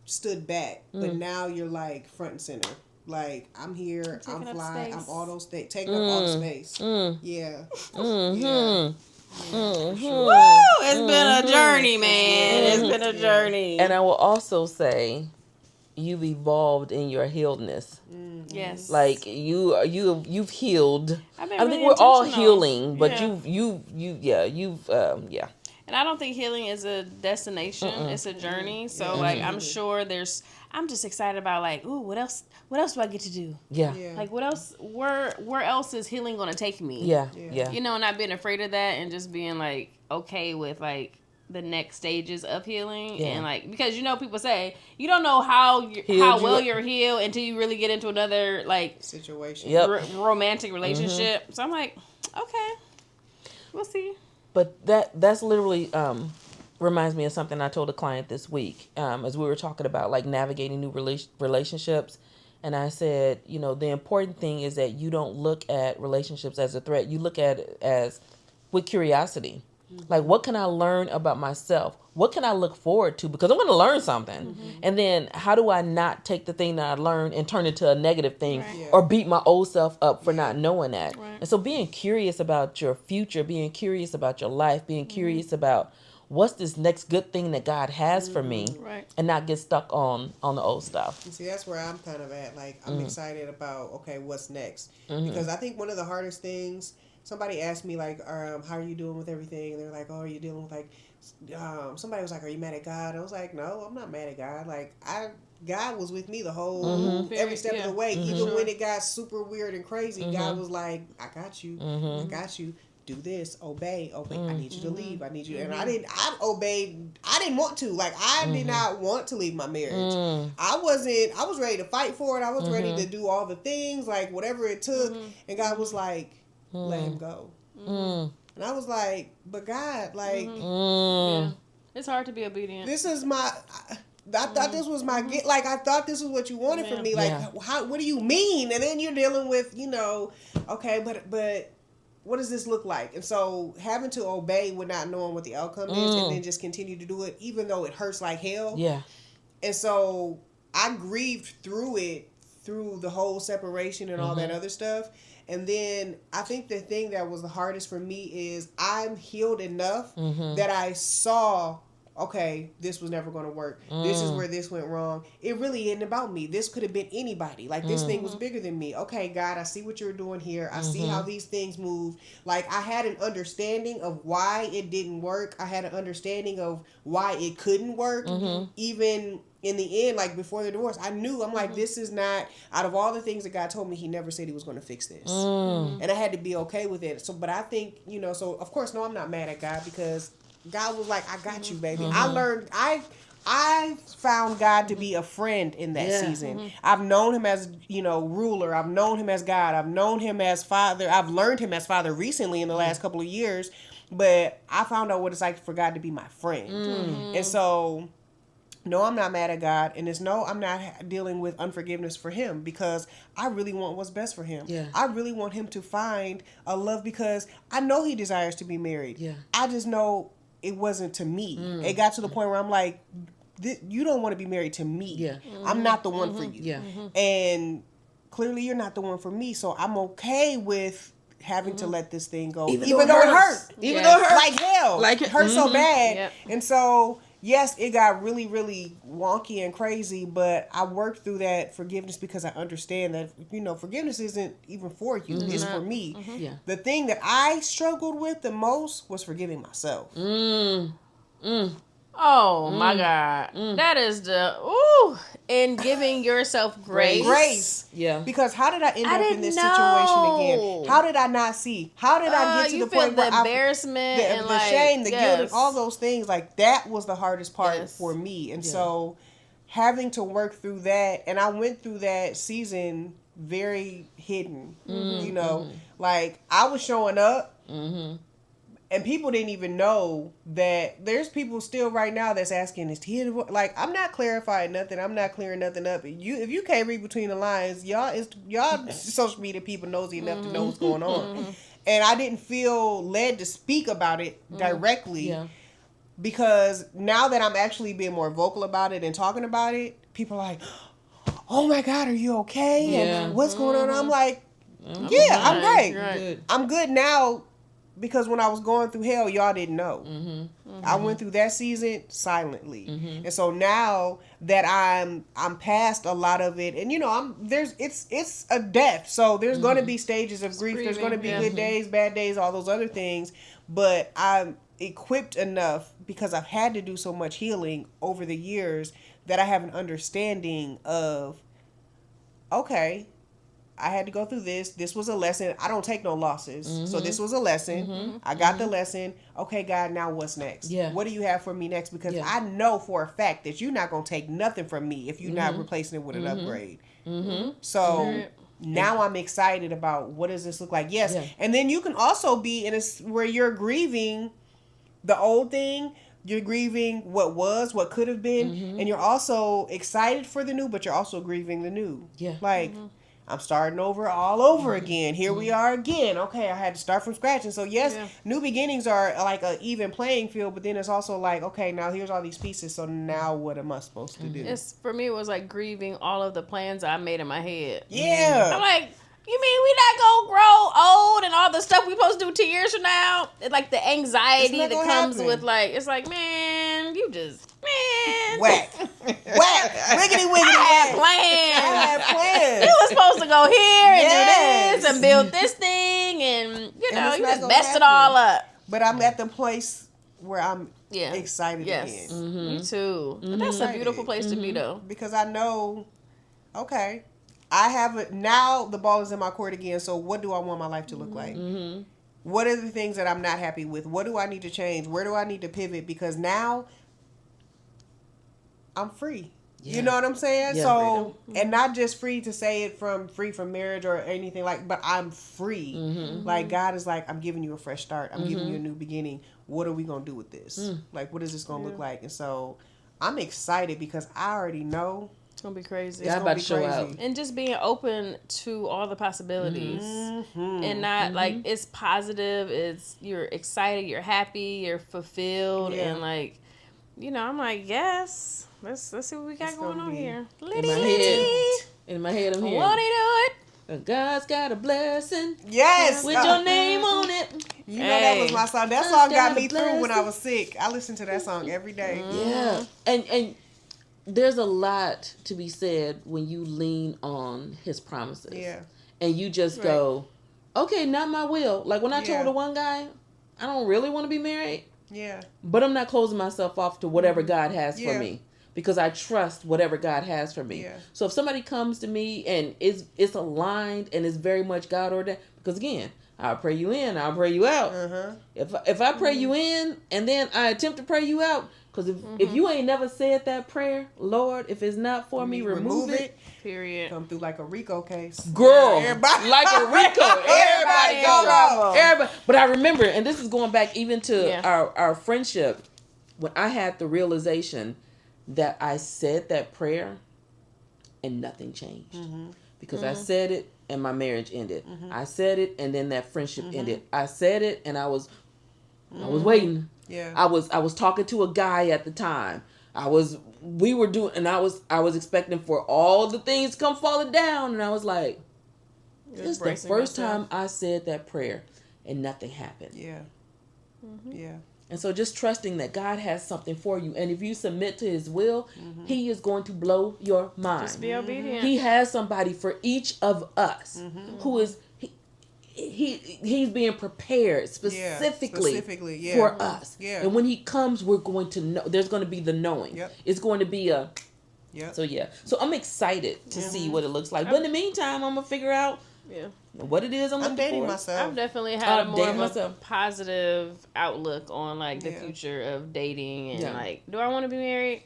stood back, but now you're like front and center. Like I'm here, I'm taking up fly, space. I'm all those things, taking up all the space. Yeah, Mm-hmm. yeah. Woo! It's been a journey, man. It's been a journey. And I will also say, you've evolved in your healedness. Yes. Like you've healed. I've been I really think we're all intentional. healing, but Yeah. you've And I don't think healing is a destination; it's a journey. So like, I'm sure I'm just excited about like, ooh, what else? What else do I get to do? yeah. Like, what else? Where else is healing gonna take me? Yeah. You know, not being afraid of that, and just being like okay with like the next stages of healing, and like because people say you don't know how well you're healed until you really get into another like situation, romantic relationship. So I'm like, okay, we'll see. But that's literally reminds me of something I told a client this week as we were talking about like navigating new relationships. And I said, the important thing is that you don't look at relationships as a threat. You look at it as with curiosity. Like, what can I learn about myself? What can I look forward to? Because I'm going to learn something. And then how do I not take the thing that I learned and turn it to a negative thing or beat my old self up for not knowing that? Right. And so being curious about your future, being curious about your life, being curious about what's this next good thing that God has for me, and not get stuck on the old stuff. See, that's where I'm kind of at. Like, I'm excited about, okay, what's next? Because I think one of the hardest things, somebody asked me, like, how are you doing with everything? And they're like, oh, are you dealing with, like, somebody was like, are you mad at God? I was like, no, I'm not mad at God. Like, God was with me the whole, every step of the way. Even when it got super weird and crazy, God was like, I got you. I got you. Do this, obey. I need you to leave. I need you. And I obeyed. I didn't want to. Like, I did not want to leave my marriage. I was ready to fight for it. I was ready to do all the things, like, whatever it took. And God was like, let him go. And I was like, but God, like, yeah. It's hard to be obedient. This is my, I thought this was my, like, I thought this was what you wanted from me. Like, what do you mean? And then you're dealing with, okay, but what does this look like? And so having to obey with not knowing what the outcome is, and then just continue to do it, even though it hurts like hell. Yeah. And so I grieved through it, through the whole separation and all that other stuff. And then I think the thing that was the hardest for me is I'm healed enough that I saw, okay, this was never going to work. This is where this went wrong. It really isn't about me. This could have been anybody. Like, this thing was bigger than me. Okay, God, I see what you're doing here. I see how these things move. Like, I had an understanding of why it didn't work. I had an understanding of why it couldn't work. Even in the end, like, before the divorce, I knew, I'm like, this is not, out of all the things that God told me, he never said he was going to fix this. And I had to be okay with it. So, but I think, so, of course, no, I'm not mad at God, because God was like, I got you, baby. I learned, I found God to be a friend in that season. I've known him as, ruler. I've known him as God. I've known him as father. I've learned him as father recently in the last couple of years. But I found out what it's like for God to be my friend. And so, no, I'm not mad at God. And it's no, I'm not dealing with unforgiveness for him, because I really want what's best for him. Yeah. I really want him to find a love, because I know he desires to be married. Yeah. I just know it wasn't to me. It got to the point where I'm like, you don't want to be married to me. Yeah. I'm not the one for you. Yeah. And clearly you're not the one for me. So I'm okay with having to let this thing go. Even though it hurt. Even though it hurt. Like hell. Like it hurt so bad. Yep. And so, yes, it got really, really wonky and crazy, but I worked through that forgiveness, because I understand that, forgiveness isn't even for you. It's for me. Yeah. The thing that I struggled with the most was forgiving myself. Oh, my God. That is and giving yourself grace. Grace. Yeah. Because how did I end up in this situation again? How did I not see? How did I get to the point where the embarrassment and the shame, the guilt, and all those things? Like, that was the hardest part for me. And so having to work through that, and I went through that season very hidden, like, I was showing up. And people didn't even know that there's people still right now that's asking, is Tia, like, I'm not clarifying nothing. I'm not clearing nothing up. If you can't read between the lines, y'all social media people nosy enough to know what's going on. And I didn't feel led to speak about it directly, because now that I'm actually being more vocal about it and talking about it, people are like, oh my God, are you okay? And what's going on? I'm like, I'm great. I'm good now. because when I was going through hell, y'all didn't know. I Mm-hmm. went through that season silently, and so now that I'm past a lot of it, and it's a death, so there's going to be stages of grief. There's going to be good days, bad days, all those other things, but I'm equipped enough because I've had to do so much healing over the years that I have an understanding of, okay, I had to go through this. This was a lesson. I don't take no losses. So this was a lesson. I got the lesson. Okay, God, now what's next? Yeah. What do you have for me next? Because Yeah. I know for a fact that you're not going to take nothing from me if you're not replacing it with an upgrade. So now I'm excited about what does this look like? Yes. Yeah. And then you can also be in a where you're grieving the old thing. You're grieving what was, what could have been. And you're also excited for the new, but you're also grieving the new. Yeah. Like, I'm starting over all over again. Here we are again. Okay, I had to start from scratch. And so, yes, new beginnings are like an even playing field, but then it's also like, okay, now here's all these pieces. So now what am I supposed to do? For me, it was like grieving all of the plans I made in my head. Yeah. I'm like, you mean we not gonna grow old and all the stuff we supposed to do 10 years from now? It's like the anxiety that comes with like, it's like, man, you just, man. Whack. Whack. Wiggity, wiggity, I whack. had I had plans. You was supposed to go here and Yes. do this and build this thing and, you know, it's you not just gonna messed it happen. all up. But I'm at the place where I'm Yeah. excited Yes. again. Me too. But that's a beautiful place to be, though. Because I know, okay, I have it now. The ball is in my court again. So what do I want my life to look like? What are the things that I'm not happy with? What do I need to change? Where do I need to pivot? Because now I'm free. Yeah. You know what I'm saying? Yeah. So, and not just free to say it from free from marriage or anything like, but I'm free. Like God is like, I'm giving you a fresh start. I'm giving you a new beginning. What are we going to do with this? Like, what is this going to look like? And so I'm excited because I already know It's going to be crazy. God about to show out. And just being open to all the possibilities and not like it's positive. It's you're excited, you're happy, you're fulfilled, and like, you know, I'm like, yes, let's see what we got going on here. In my head, I'm here. Won't he do it? God's got a blessing. Yes. With your name on it. You know that was my song. That song got me through when I was sick. I listened to that song every day. Yeah. And there's a lot to be said when you lean on his promises. Yeah. And you just go, okay, not my will. Like when I told the one guy, I don't really want to be married. Yeah. But I'm not closing myself off to whatever God has for me. Because I trust whatever God has for me. Yeah. So if somebody comes to me and it's aligned and it's very much God ordained, because again, I'll pray you in, I'll pray you out. If I pray you in and then I attempt to pray you out, because if you ain't never said that prayer, Lord, if it's not for me, remove it. Period. Come through like a RICO case. Girl, Everybody. like a RICO. Everybody go. trouble. Everybody. But I remember, and this is going back even to Yeah. our friendship, when I had the realization that I said that prayer and nothing changed. Because I said it and my marriage ended. I said it and then that friendship ended. I said it and I was waiting. Yeah. I was talking to a guy at the time. We were doing, and I was expecting for all the things to come falling down, and I was like, this is the first time I said that prayer and nothing happened. Yeah. Yeah. And so just trusting that God has something for you. And if you submit to his will, he is going to blow your mind. Just be obedient. He has somebody for each of us who is, he's being prepared specifically for us. Yeah. And when he comes, we're going to know. There's going to be the knowing. Yep. It's going to be a, Yep. so yeah. So I'm excited to see what it looks like. But in the meantime, I'm going to figure out what it is I'm looking dating for. myself. I've definitely had more of myself. a positive outlook on like the future of dating and like, do I want to be married?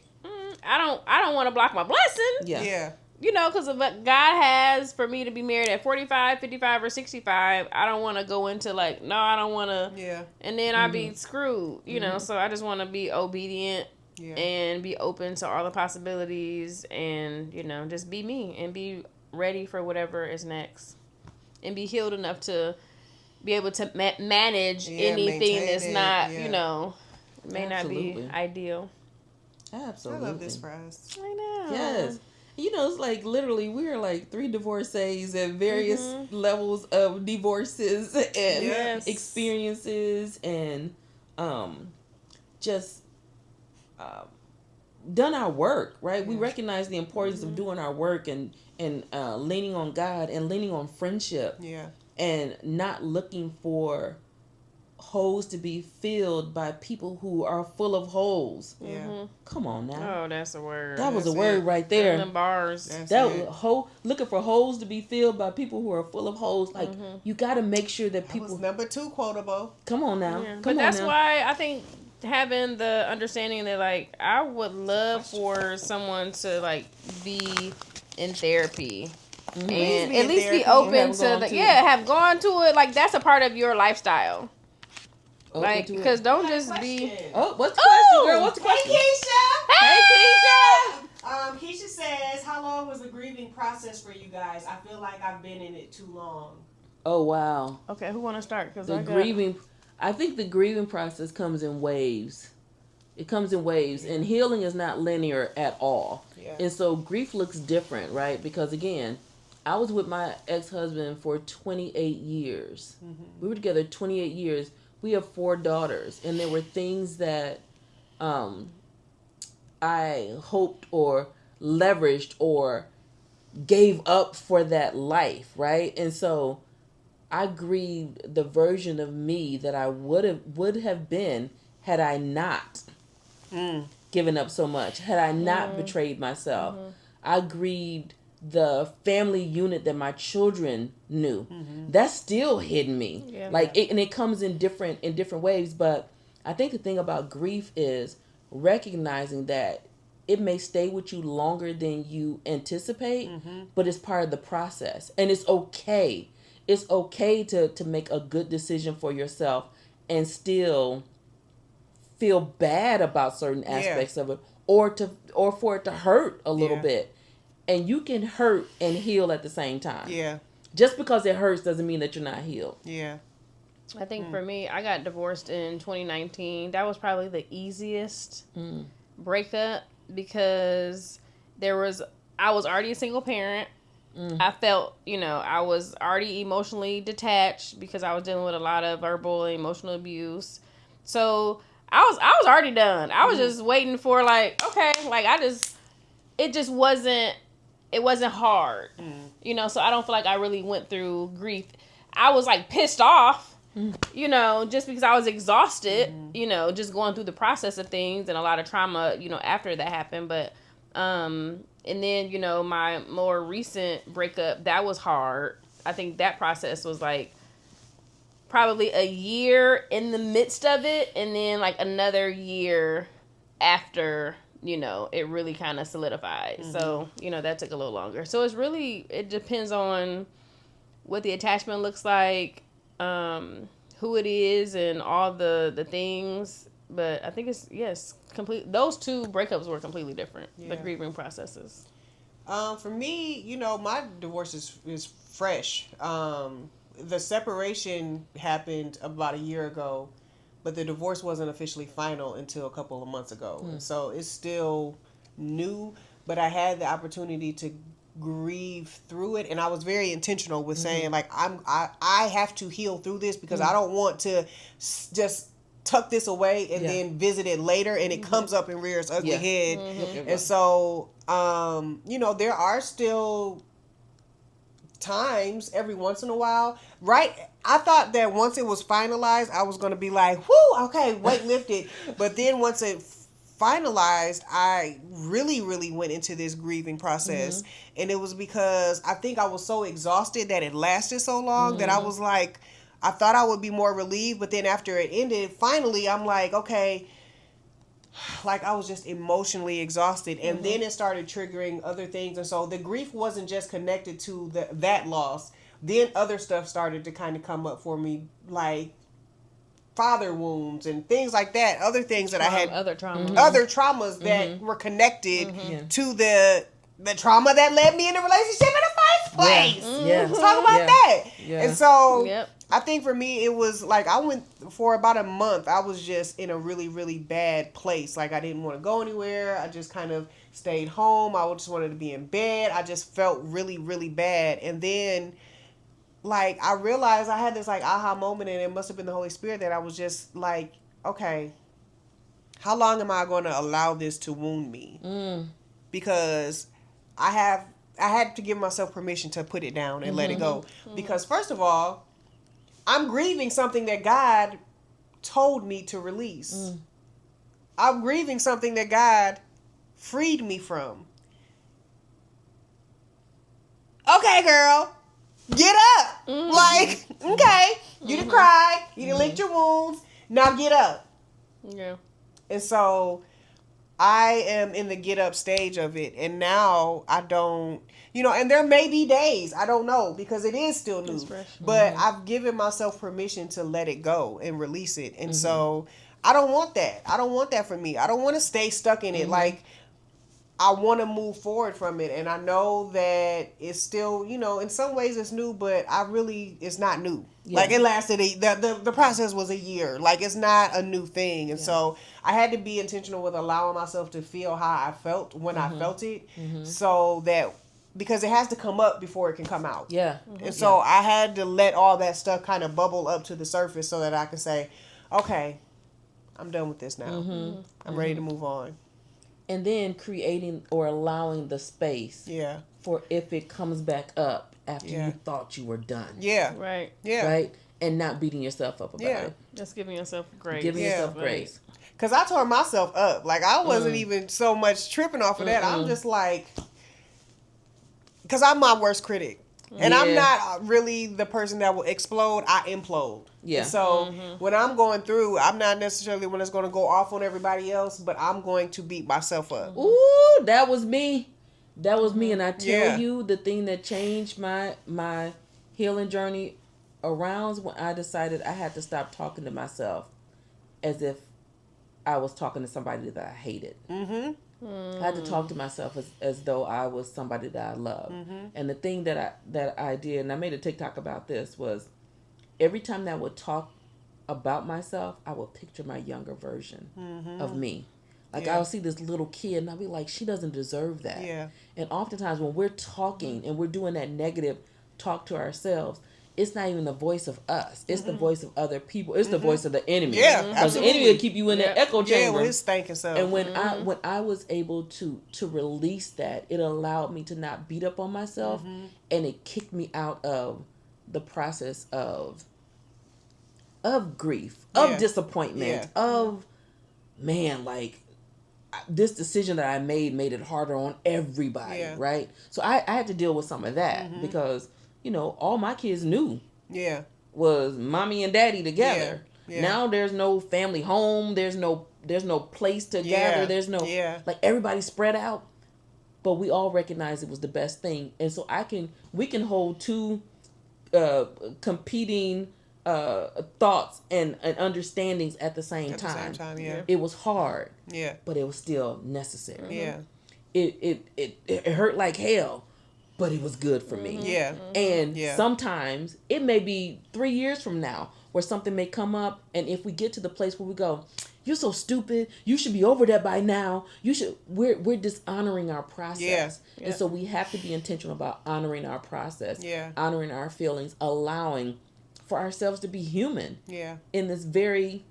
I don't want to block my blessing. Yeah. You know, because of what God has for me to be married at 45, 55, or 65, I don't want to go into like, no, I don't want to. Yeah. And then I'll be screwed, you know, so I just want to be obedient and be open to all the possibilities and, you know, just be me and be ready for whatever is next. And be healed enough to be able to manage anything that's not, you know, may not be ideal. Absolutely. I love this for us. I know. Yes. It's like literally we're like 3 divorcees at various levels of divorces and experiences and just done our work, right? We recognize the importance of doing our work and leaning on God and leaning on friendship. Yeah. And not looking for holes to be filled by people who are full of holes. Yeah. Come on now. Oh, that's a word. That was a That's word it. right there. Them bars. That's That it. was looking for holes to be filled by people who are full of holes. Like you got to make sure that That people. was number 2 quotable. Come on now. Yeah. Come But on that's now. why I think having the understanding that, like, I would love for someone to, like, be in therapy. Please And be at in least be therapy. open Have to gone the to have gone to it. Like, that's a part of your lifestyle. Open Like, to it. because don't just be. Oh, what's the question, girl? What's the Hey, question? Keisha. Hey, Keisha. Keisha says, how long was the grieving process for you guys? I feel like I've been in it too long. Oh, wow. Okay, who want to start? Because The grieving, I think the grieving process comes in waves. It comes in waves, and healing is not linear at all. Yeah. And so grief looks different, right? Because again, I was with my ex-husband for 28 years. We were together 28 years. We have 4 daughters, and there were things that I hoped or leveraged or gave up for that life, right? And so I grieved the version of me that I would have been had I not given up so much, had I not betrayed myself. I grieved the family unit that my children knew. That's still hidden me. Yeah. Like it comes in different ways, but I think the thing about grief is recognizing that it may stay with you longer than you anticipate, but it's part of the process. And it's okay. It's okay to make a good decision for yourself and still feel bad about certain aspects of it, or for it to hurt a little bit. And you can hurt and heal at the same time. Yeah. Just because it hurts doesn't mean that you're not healed. Yeah. I think for me, I got divorced in 2019. That was probably the easiest breakup because I was already a single parent. I felt, I was already emotionally detached because I was dealing with a lot of verbal and emotional abuse. So I was already done. I was just waiting for it wasn't hard, so I don't feel like I really went through grief. I was like pissed off, just because I was exhausted, just going through the process of things and a lot of trauma, after that happened. But, and then, my more recent breakup, that was hard. I think that process was like probably a year in the midst of it. And then like another year after, it really kind of solidified. So, that took a little longer. So it depends on what the attachment looks like, who it is, and all the things. But I think it's complete. Those 2 breakups were completely different. The grieving processes. For me, my divorce is fresh. The separation happened about a year ago, but the divorce wasn't officially final until a couple of months ago. So it's still new, but I had the opportunity to grieve through it, and I was very intentional with saying like I have to heal through this because I don't want to just tuck this away and then visit it later and it comes up and rears ugly head. And so there are still times every once in a while, right? I thought that once it was finalized I was going to be like, whoo, okay, weight lifted. But then once it finalized, I really went into this grieving process. And it was because I think I was so exhausted that it lasted so long that I was like, I thought I would be more relieved, but then after it ended, finally I'm like, okay, like I was just emotionally exhausted. And then it started triggering other things. And so the grief wasn't just connected to that loss. Then other stuff started to kind of come up for me, like father wounds and things like that. Other things that I had, other traumas, other traumas that were connected to the trauma that led me in a relationship in the first place. Yeah. Let's talk about that. Yeah. And so I think for me, it was like I went for about a month. I was just in a really, really bad place. Like I didn't want to go anywhere. I just kind of stayed home. I just wanted to be in bed. I just felt really, really bad. And then, like, I realized I had this like aha moment, and it must have been the Holy Spirit that I was just like, okay, how long am I going to allow this to wound me? Because I had to give myself permission to put it down and let it go. Because first of all, I'm grieving something that God told me to release. I'm grieving something that God freed me from. Okay, girl, get up. Like, okay, you done cried, you done licked your wounds, now get up. Yeah. And so I am in the get up stage of it. And now I don't, and there may be days, I don't know, because it is still new. But I've given myself permission to let it go and release it. And so I don't want that. I don't want that for me. I don't want to stay stuck in it. Like, I want to move forward from it. And I know that it's still, in some ways it's new, but it's not new. Yeah. Like, it lasted, the process was a year. Like, it's not a new thing. And so I had to be intentional with allowing myself to feel how I felt when I felt it. So that, because it has to come up before it can come out. Yeah. And so I had to let all that stuff kind of bubble up to the surface so that I can say, okay, I'm done with this now. I'm ready to move on. And then creating or allowing the space for if it comes back up after you thought you were done. Yeah. Right. Yeah. Right? And not beating yourself up about it. Just giving yourself grace. Giving yourself grace. Because I tore myself up. Like, I wasn't even so much tripping off of that. I'm just like, because I'm my worst critic. And I'm not really the person that will explode. I implode. Yeah. And so when I'm going through, I'm not necessarily the one that's going to go off on everybody else, but I'm going to beat myself up. Ooh, that was me. That was me. And I tell you, the thing that changed my healing journey around when I decided I had to stop talking to myself as if I was talking to somebody that I hated. I had to talk to myself as though I was somebody that I loved. And the thing that I did, and I made a TikTok about this, was every time that I would talk about myself, I would picture my younger version of me. Like, I would see this little kid, and I'd be like, she doesn't deserve that. Yeah. And oftentimes when we're talking and we're doing that negative talk to ourselves, it's not even the voice of us. It's the voice of other people. It's the voice of the enemy. Yeah, because the enemy will keep you in that echo chamber. Yeah, with his thinking self. And when I was able to release that, it allowed me to not beat up on myself, and it kicked me out of the process of grief, of disappointment, of, man, like, this decision that I made it harder on everybody, right? So I had to deal with some of that because, all my kids knew was mommy and daddy together. Yeah. Now there's no family home. There's no place to gather. There's no, like, everybody spread out, but we all recognize it was the best thing. And so we can hold two competing thoughts and understandings at the same time. It was hard, but it was still necessary. It hurt like hell, but it was good for me. And sometimes it may be 3 years from now where something may come up, and if we get to the place where we go, you're so stupid, you should be over that by now, we're dishonoring our process. And so we have to be intentional about honoring our process, honoring our feelings, allowing for ourselves to be human in this very,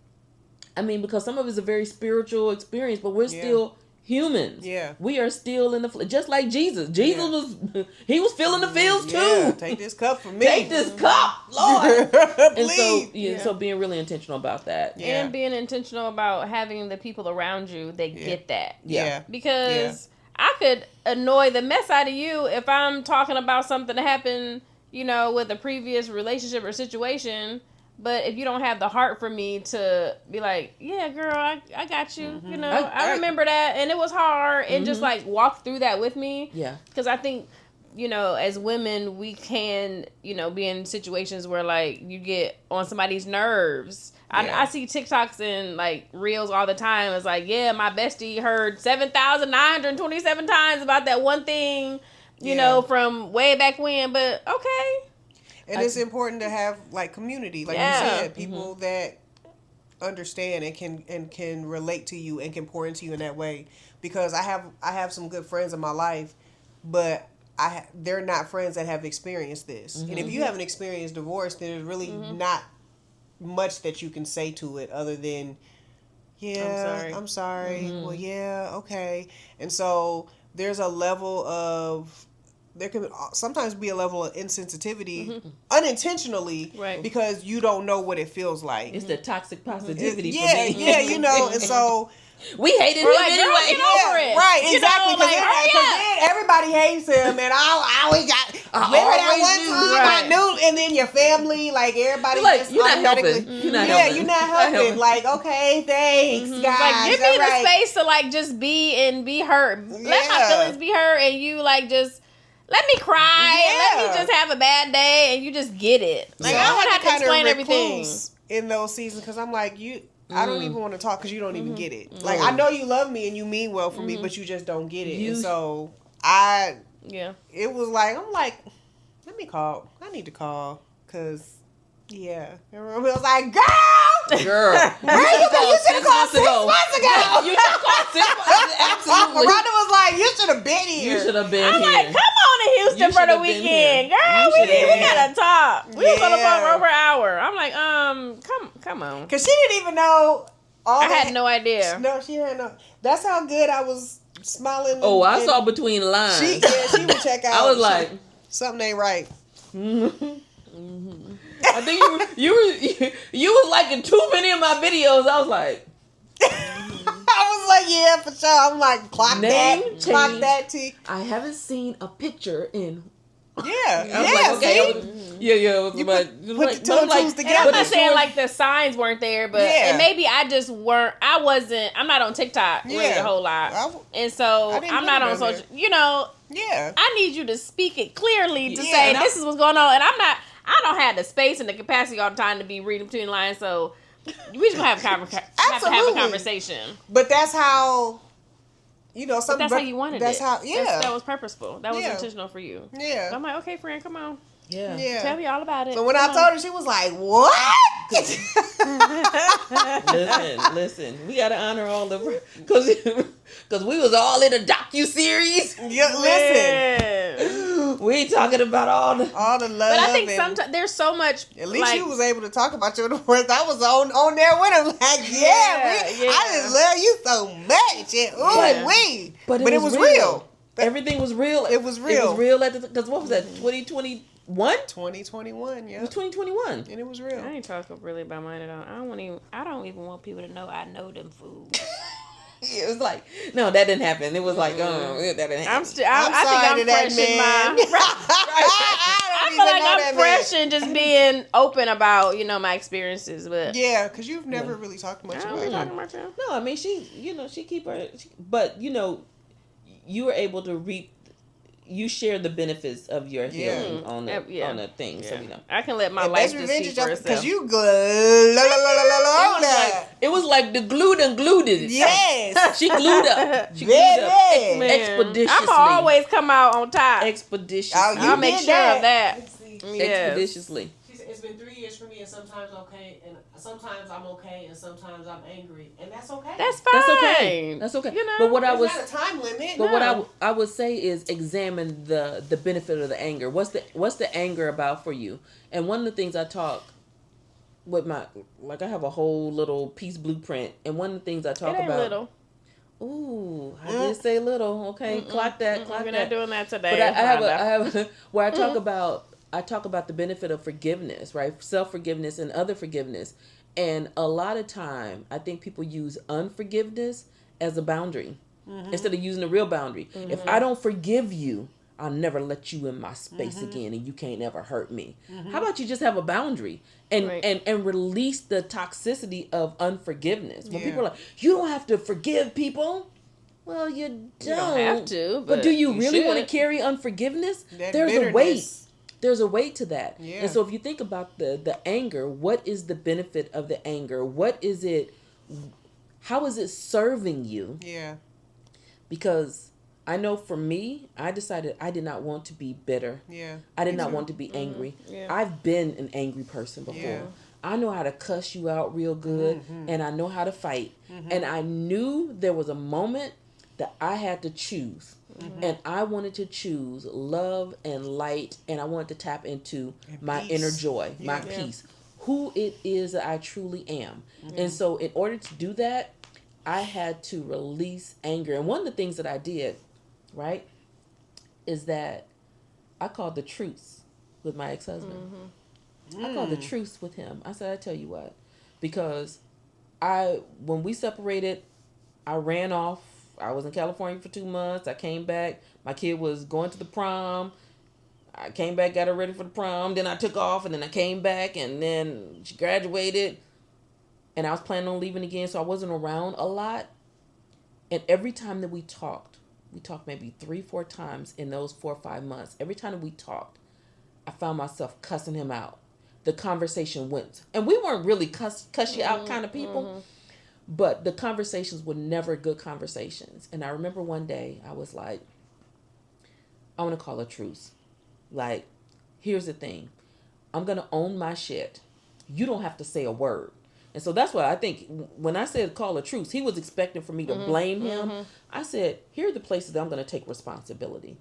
because some of it's a very spiritual experience, but we're still humans. We are still in the just like Jesus. Jesus was he was filling the fields too. Take this cup from me. Take this cup, Lord. Please. And so being really intentional about that. And being intentional about having the people around you that get that. Because I could annoy the mess out of you if I'm talking about something that happened, with a previous relationship or situation. But if you don't have the heart for me to be like, yeah, girl, I got you. I remember that, and it was hard, and just like walk through that with me. Yeah. Because I think, as women, we can, be in situations where like you get on somebody's nerves. I see TikToks and like reels all the time. It's like, my bestie heard 7,927 times about that one thing, from way back when. But okay. And it's important to have like community, like you said, people that understand and can relate to you and can pour into you in that way. Because I have some good friends in my life, but they're not friends that have experienced this. And if you haven't experienced divorce, then there's really not much that you can say to it other than, I'm sorry. Well, yeah, okay. And so there's a level of, there can sometimes be a level of insensitivity unintentionally because you don't know what it feels like. It's the toxic positivity for me. Yeah, you know, and so we hated him like, anyway. Girl, get over it. Right, exactly. Because then everybody hates him, and I always got remember that one time I knew, and then your family, like everybody, like, just you're not automatically, helping. You're not helping. You're not helping. Like, okay, thanks, guys. Like, give me the space to like just be hurt. Let my feelings be hurt, and you like just. Let me cry and let me just have a bad day and you just get it. Like, I don't want to have to explain everything. In those seasons, because I'm like, I don't even want to talk because you don't even get it. Like, I know you love me and you mean well for me, but you just don't get it. And so, it was like, I'm like, let me call. I need to call because, it was like, girl, you should have called 6 months ago. You should have called 6 months. Absolutely. Rhonda was like, you should have been here. You should have been here. I'm like, come on to Houston for the weekend, girl. We gotta talk. We was on the phone for over an hour. I'm like, come on. Because she didn't even know. I had no idea. No, she had no. That's how good I was smiling. Oh, I saw between the lines. She would check out. I was like, something ain't right. I think you was liking too many of my videos. I was like, yeah, for sure. I'm like, clock that T. I haven't seen a picture in. Yeah, okay, you put the two and twos together. I'm not saying like the signs weren't there, but and maybe I just weren't. I'm not on TikTok really a whole lot, and so I'm not on social. You know, I need you to speak it clearly to say this is what's going on, and I don't have the space and the capacity all the time to be reading between the lines, so we just gonna have to have a conversation. But that's how. You know, that's how you wanted that's it. How, that was purposeful. That was intentional for you. Yeah. So I'm like, okay, friend, come on. Yeah. Tell me all about it. So when I told her, she was like, what? Listen. We got to honor all the... Because we was all in a docu-series. Yeah, listen. We ain't talking about all the love. But I think sometimes there's so much... At least you was able to talk about your divorce. I was on there with him. Like, I just love you so much. But it was real. Everything was real. It was real. It was real at the... Because what was that? 2021? 2021, yeah. It was 2021. And it was real. I ain't talking really about mine at all. I don't even want people to know I know them fools. It was like, no, that didn't happen. It was like, that didn't happen. I think I'm fresh in my... I feel like I'm fresh and just being open about, my experiences. But yeah, because you've never really talked much about it. No, I mean, she keep her... But, you were able to reap... You share the benefits of your healing on a thing. Yeah. So, I can let my life just speak for itself. Because you good. It was like the glue done glued it. Yes. She glued up. Expeditiously. I'm always come out on top. Expeditiously. I'll make sure of that. Expeditiously. It's been 3 years for me, and sometimes okay, and sometimes I'm okay, and sometimes I'm angry, and that's okay. That's fine. That's okay. But what I was not a time limit. But what I would say is examine the benefit of the anger. What's the anger about for you? And one of the things I talk with I have a whole little piece blueprint, and one of the things I talk about. Little. Ooh, I did say little. Okay, clock that. We're not doing that today. But I have where I talk about the benefit of forgiveness, right? Self-forgiveness and other forgiveness. And a lot of time, I think people use unforgiveness as a boundary instead of using a real boundary. If I don't forgive you, I'll never let you in my space again, and you can't ever hurt me. How about you just have a boundary and release the toxicity of unforgiveness? When people are like, you don't have to forgive people. Well, you don't. You don't have to. But do you really want to carry unforgiveness? There's a weight. There's a weight to that. Yeah. And so if you think about the anger, what is the benefit of the anger? What is it? How is it serving you? Yeah. Because I know for me, I decided I did not want to be bitter. Yeah. I did not want to be angry. Yeah. I've been an angry person before. Yeah. I know how to cuss you out real good, and I know how to fight. And I knew there was a moment that I had to choose. And I wanted to choose love and light, and I wanted to tap into my peace. inner joy, my Yeah. peace, who it is that I truly am. And so in order to do that, I had to release anger. And one of the things that I did, right, is that I called the truce with my ex-husband. I called the truce with him. I said, I tell you what, because when we separated, I ran off. I was in California for 2 months. I came back. My kid was going to the prom. I came back, got her ready for the prom. Then I took off, and then I came back, and then she graduated. And I was planning on leaving again, so I wasn't around a lot. And every time that we talked maybe 3-4 times in those 4 or 5 months. Every time that we talked, I found myself cussing him out. The conversation went. And we weren't really cuss you out kind of people. But the conversations were never good conversations. And I remember one day I was like, I want to call a truce. Like, here's the thing. I'm going to own my shit. You don't have to say a word. And so that's what I think. When I said call a truce, he was expecting for me to blame him. I said, here are the places that I'm going to take responsibility.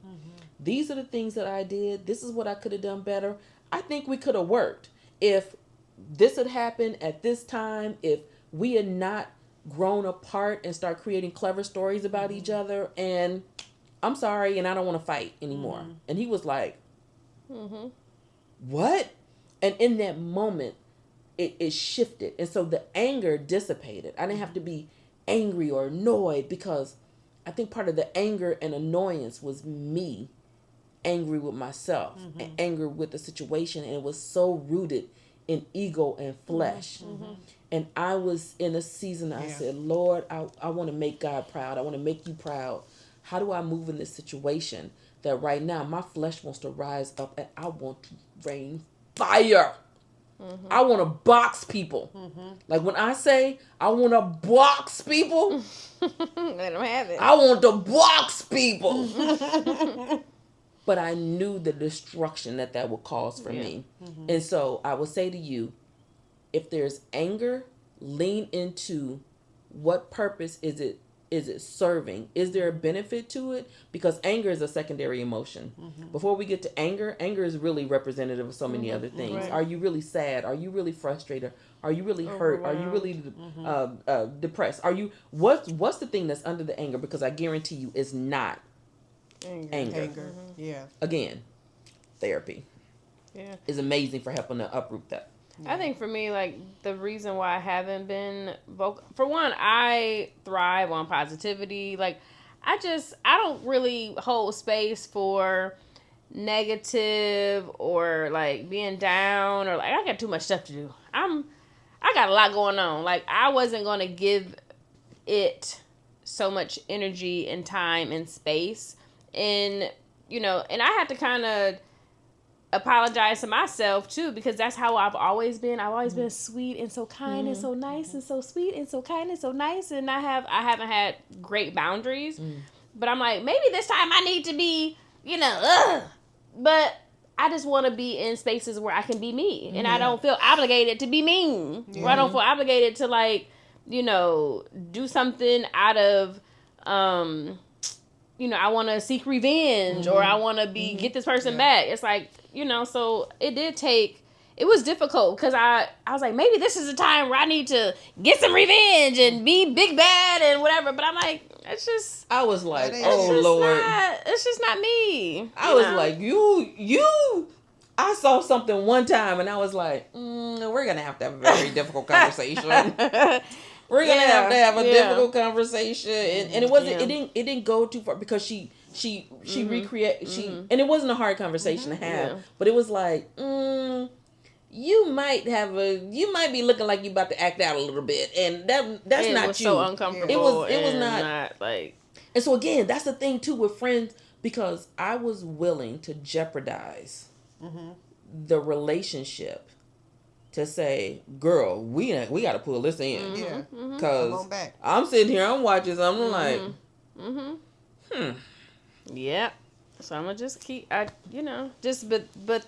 These are the things that I did. This is what I could have done better. I think we could have worked. If this had happened at this time, if we had not grown apart and start creating clever stories about each other, and I'm sorry, and I don't want to fight anymore. And he was like, what? And in that moment, it shifted. And so the anger dissipated. I didn't have to be angry or annoyed, because I think part of the anger and annoyance was me angry with myself and angry with the situation. And it was so rooted in ego and flesh. And I was in a season, I said, Lord, I want to make God proud. I want to make you proud. How do I move in this situation that right now my flesh wants to rise up and I want to rain fire? I want to box people. Like when I say I want to box people, Let them have it. I want to box people. But I knew the destruction that would cause for me. And so I would say to you, if there's anger, lean into what purpose is it serving? Is there a benefit to it? Because anger is a secondary emotion. Before we get to anger is really representative of so many other things. Right. Are you really sad? Are you really frustrated? Are you really hurt? Are you really depressed? Are you what's the thing that's under the anger? Because I guarantee you it's not anger. Yeah. Again, therapy is amazing for helping to uproot that. I think for me, like, the reason why I haven't been vocal, for one, I thrive on positivity. Like, I don't really hold space for negative or, like, being down, or, like, I got too much stuff to do. I got a lot going on. Like, I wasn't going to give it so much energy and time and space. And, and I had to kind of apologize to myself too, because that's how I've always been. I've always been sweet and so kind and so nice and so sweet and so kind and so nice, and I haven't had great boundaries. But I'm like, maybe this time I need to be, but I just want to be in spaces where I can be me, and I don't feel obligated to be mean, or I don't feel obligated to, like, do something out of I want to seek revenge, or I want to get this person back. It's like, so it was difficult, because I was like, maybe this is the time where I need to get some revenge and be big bad and whatever. But I'm like, it's just, I was like, It's oh Lord. It's just not me. I was like, you. I saw something one time and I was like, we're going to have a very difficult conversation. We're going to have a difficult conversation. And it wasn't, it didn't go too far, because she recreate, and it wasn't a hard conversation to have, but it was like, you might be looking like you about to act out a little bit. And that's it not was you. so uncomfortable. It was not like, and so again, that's the thing too with friends, because I was willing to jeopardize the relationship to say, girl, we got to pull this in. Yeah. Because I'm sitting here, I'm watching something, I'm like, Yep. So I'm gonna just keep, but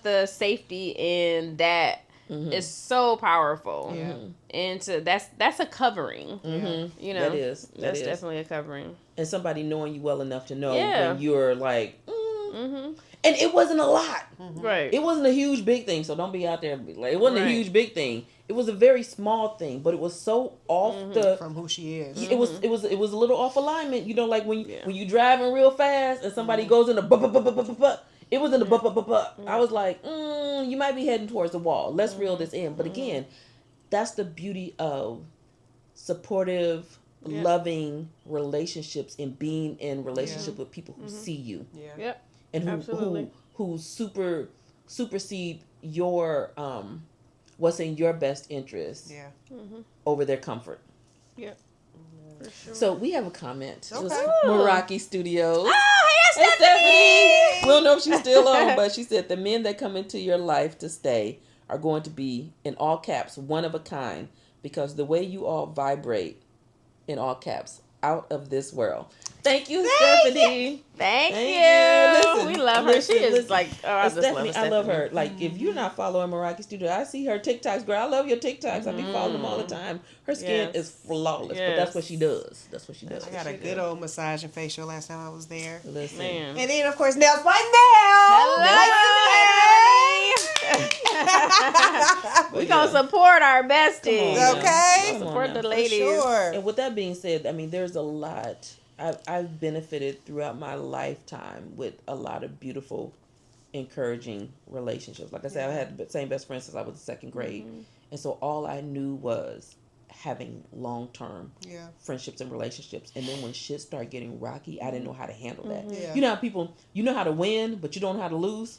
the safety in that is so powerful. Yeah. And that's a covering. That is. That's definitely a covering. And somebody knowing you well enough to know Yeah. when you're like, and it wasn't a lot. Right. It wasn't a huge big thing, so don't be out there and be like, it wasn't a huge big thing. It was a very small thing, but it was so off from who she is. It was a little off alignment. You know, like when you driving real fast and somebody goes in the it was in the I was like, you might be heading towards the wall. Let's reel this in. But again, that's the beauty of supportive, loving relationships and being in relationship with people who see you. Yeah. Yep. And who supersede your what's in your best interest over their comfort. Yep. For sure. So we have a comment. Okay. Just Meraki Studios. Hey, Stephanie! We don't know if she's still on, but she said the men that come into your life to stay are going to be, in all caps, one of a kind, because the way you all vibrate, in all caps, out of this world. Thank you, Stephanie. Thank you. Listen, we love her. She is like, I just Stephanie, love I love her. Like, if you're not following Meraki Studio, I see her TikToks, girl. I love your TikToks. I be following them all the time. Her skin is flawless, but that's what she does. That's what she does. I got a good old massage and facial last time I was there. Listen. Man. And then, of course, nails by Nail. We're going to support our besties. Okay. Support the For ladies. sure. And with that being said, I mean, there's a lot. I've benefited throughout my lifetime with a lot of beautiful, encouraging relationships. Like I said, I had the same best friend since I was in second grade. And so all I knew was having long-term friendships and relationships. And then when shit started getting rocky, I didn't know how to handle that. Yeah. You know how people, you know how to win, but you don't know how to lose?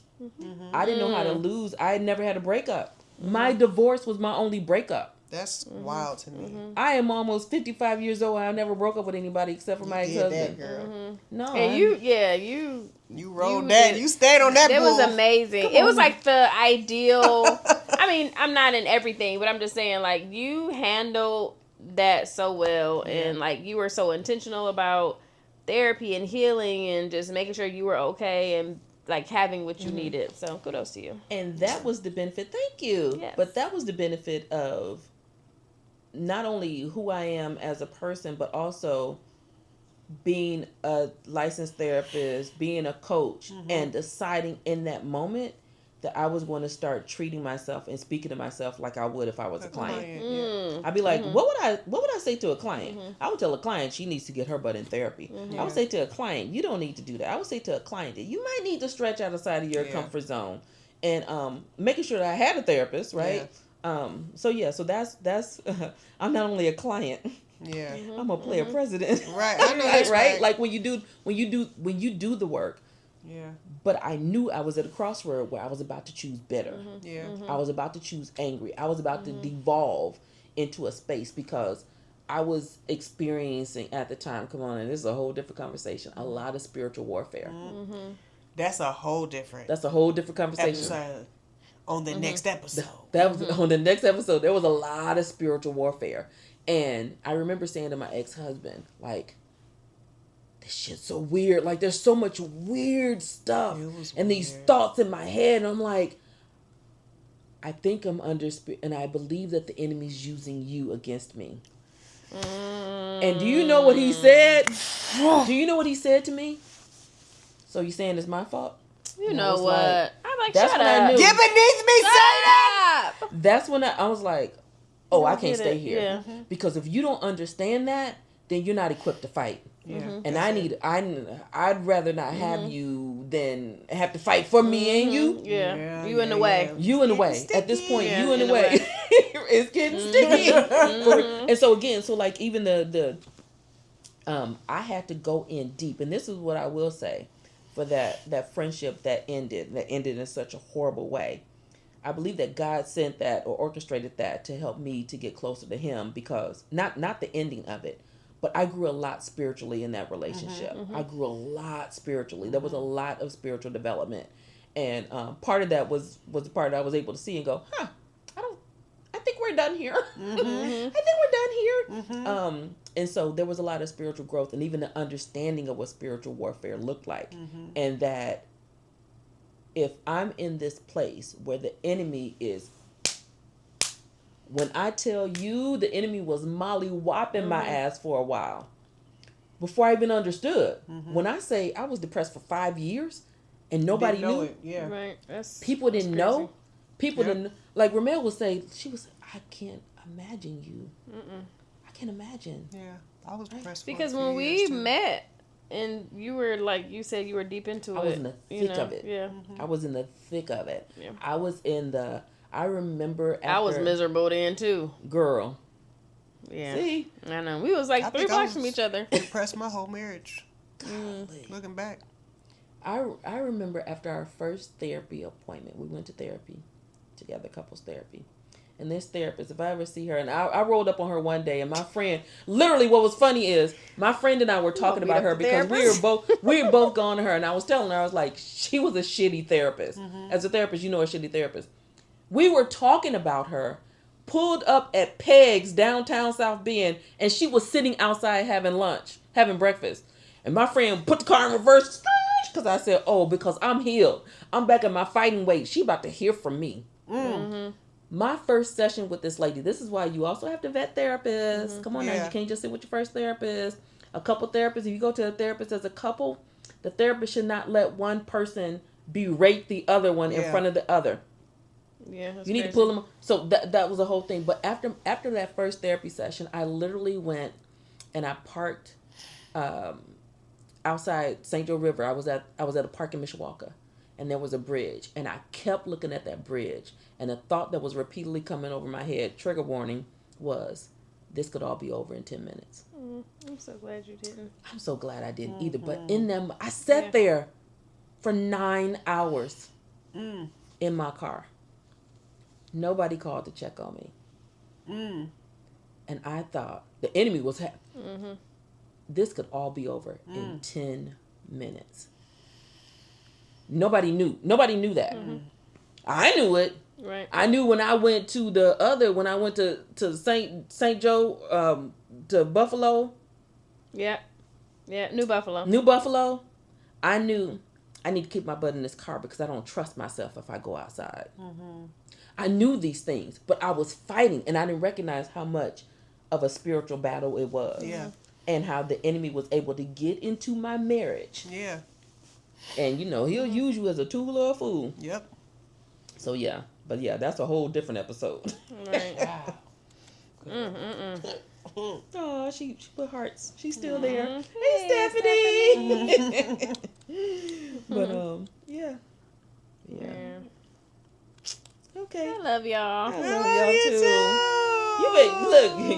I didn't know how to lose. I had never had a breakup. My divorce was my only breakup. That's wild to me. I am almost 55 years old. I never broke up with anybody except for my ex-husband. That, girl. No. And you rolled that. You stayed on that. It bull. was amazing. It was like the ideal. I mean, I'm not in everything, but I'm just saying, like, you handled that so well, and like you were so intentional about therapy and healing and just making sure you were okay and like having what you needed. So kudos to you. And that was the benefit. Thank you. Yes. But that was the benefit of not only who I am as a person, but also being a licensed therapist, being a coach, and deciding in that moment that I was going to start treating myself and speaking to myself like I would if I was a client. I'd be like, what would I say to a client? I would tell a client she needs to get her butt in therapy. I would say to a client, you don't need to do that. I would say to a client that you might need to stretch outside of your comfort zone, and making sure that I had a therapist, right? So that's I'm not only a client. Yeah. I'm a player president. Right. I know that's right. Like when you do the work. Yeah. But I knew I was at a crossroad where I was about to choose bitter. Yeah. I was about to choose angry. I was about to devolve into a space because I was experiencing at the time, come on, and this is a whole different conversation, a lot of spiritual warfare. That's a whole different conversation. episode on the next episode. That was on the next episode. There was a lot of spiritual warfare. And I remember saying to my ex-husband, like, this shit's so weird. Like, there's so much weird stuff. And these thoughts in my head. And I'm like, I think I'm under spirit. And I believe that the enemy's using you against me. And do you know what he said? Do you know what he said to me? So you saying it's my fault? You know what? Like, I'm like, that's shut when up. I knew. Get beneath me, Satan! That's when I was like, oh, I can't stay here. Yeah. Because if you don't understand that, then you're not equipped to fight. Yeah. And I'd rather not have you than have to fight for me and you. Yeah. You in the way. You in the way. Sticky. At this point, Yeah, you in the way. It's getting sticky. And so again, so like even the I had to go in deep. And this is what I will say for that friendship that ended in such a horrible way. I believe that God sent that or orchestrated that to help me to get closer to him, because not the ending of it, but I grew a lot spiritually in that relationship. I grew a lot spiritually. There was a lot of spiritual development. And part of that was the part that I was able to see and go, I think we're done here. I think we're done here. And so there was a lot of spiritual growth and even the understanding of what spiritual warfare looked like. And that if I'm in this place where the enemy is, when I tell you the enemy was molly-whopping my ass for a while, before I even understood. When I say I was depressed for 5 years and nobody Didn't know knew, it. Yeah. Right. people didn't know. People Yep. didn't, like Ramel would say, I can't imagine you. I can't imagine. Yeah. I was depressed Because for a when few we years, too. met and you were like, you said you were deep into it. I was in the thick of it. Yeah. I was in the thick of it. Yeah. I remember after. I was miserable then too. Girl. Yeah. See? I know. We was like I 3 think I blocks was from each other. Depressed my whole marriage. Golly. Looking back. I remember after our first therapy appointment, we went to therapy together, couples therapy. And this therapist, if I ever see her, and I rolled up on her one day, and my friend, literally what was funny is, my friend and I were talking beat about up her the because therapist? we were both going to her, and I was telling her, I was like, she was a shitty therapist. As a therapist, you know a shitty therapist. We were talking about her, pulled up at Peg's downtown South Bend, and she was sitting outside having breakfast. And my friend put the car in reverse, because I said, oh, because I'm healed. I'm back at my fighting weight. She about to hear from me. My first session with this lady, this is why you also have to vet therapists. Come on now, you can't just sit with your first therapist. A couple therapists, if you go to a therapist as a couple, the therapist should not let one person berate the other one in front of the other. Yeah. You need to pull them. So that was the whole thing. But after that first therapy session, I literally went and I parked outside St. Joe River. I was at a park in Mishawaka, and there was a bridge, and I kept looking at that bridge, and the thought that was repeatedly coming over my head, trigger warning, was this could all be over in 10 minutes. I'm so glad you didn't. I'm so glad I didn't either. But in them, I sat there for 9 hours in my car. Nobody called to check on me. And I thought the enemy was this could all be over in 10 minutes. Nobody knew that. I knew it. Right. I knew when I went to to St. Joe, to Buffalo. Yeah. Yeah. New Buffalo. New Buffalo. I knew I need to keep my butt in this car because I don't trust myself if I go outside. I knew these things, but I was fighting, and I didn't recognize how much of a spiritual battle it was. Yeah. And how the enemy was able to get into my marriage. Yeah. And, he'll use you as a tool or a fool. Yep. So, yeah. But, yeah, that's a whole different episode. Right. Oh, she put hearts. She's still there. Hey, Hey, Stephanie. But, yeah. Yeah. Okay. I love y'all. I love y'all too.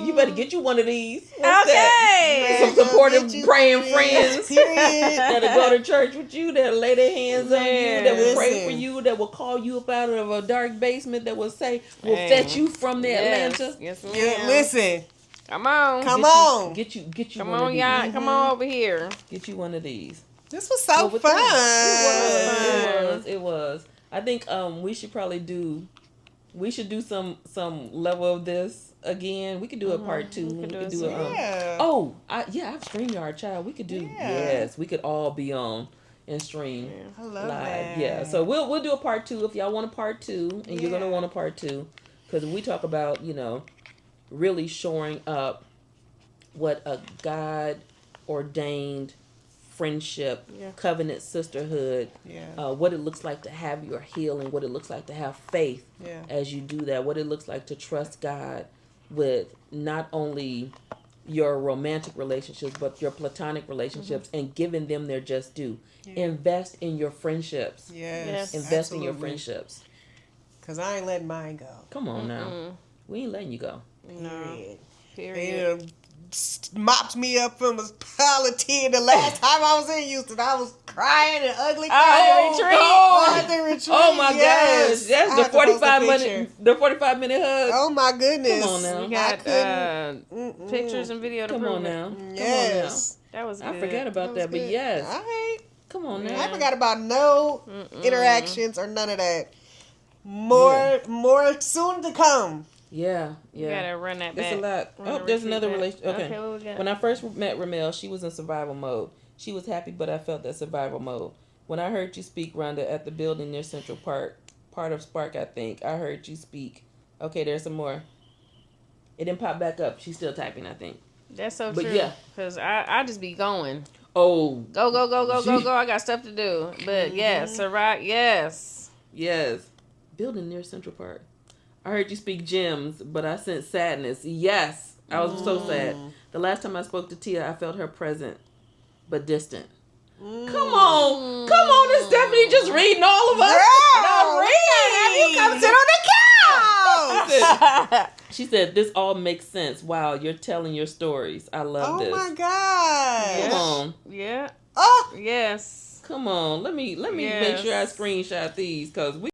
You better get you one of these. What's Okay. that? Some supportive praying friends Period. that'll go to church with you, that'll lay their hands on you, that will pray Listen. for you, that will call you up out of a dark basement, that will fetch you from the Atlanta. Yes, ma'am. Yeah, listen. Come on. Come on. Get you Come one on, of these. y'all. Come on over here. Get you one of these. This was so With fun. them. It was. I think we should probably do some level of this again. We could do a part 2. We could do a Yeah. I have StreamYard, child. We could do we could all be on and stream I love live. that. Yeah. So we'll do a part 2 if y'all want a part 2, and you're gonna want a part 2 because we talk about really shoring up what a God ordained friendship, covenant sisterhood, what it looks like to have your healing, what it looks like to have faith as you do that, what it looks like to trust God with not only your romantic relationships but your platonic relationships and giving them their just due. Invest in your friendships. Yes. Invest in your friendships. Because I ain't letting mine go. Come on now. We ain't letting you go. No. They mopped me up from a pile of tea. The last time I was in Houston, I was crying and ugly. The retreat. Oh my yes. gosh. That's I the have to post a 45 minute hug. Oh my goodness. Come on now. We got pictures and video to Come prove on it. now. Yes. That was good. I forgot about that, but yes. All right. Come on now. I forgot about no interactions or none of that. More soon to come. Yeah, You yeah. gotta run that back. It's a lot. Run Oh, the there's retreat another back. relation. Okay. What we got? When I first met Ramel, she was in survival mode. She was happy, but I felt that survival mode. When I heard you speak, Rhonda, at the building near Central Park, part of Spark, I think, I heard you speak. Okay, there's some more. It didn't pop back up. She's still typing, I think. That's so But true. yeah. Cause I just be going. Oh. Go, go, go, go, go, go. I got stuff to do. But yes, right, yes. Yes. Building near Central Park. I heard you speak gems, but I sensed sadness. Yes. I was so sad. The last time I spoke to Tia, I felt her present, but distant. Come on. Come on. Is Stephanie just reading all of us? Girl, read. you come sit on the couch. She said, this all makes sense. Wow, you're telling your stories. I love this. Oh my god. Come on. Yeah. Oh. Yes. Come on. Let me make sure I screenshot these because we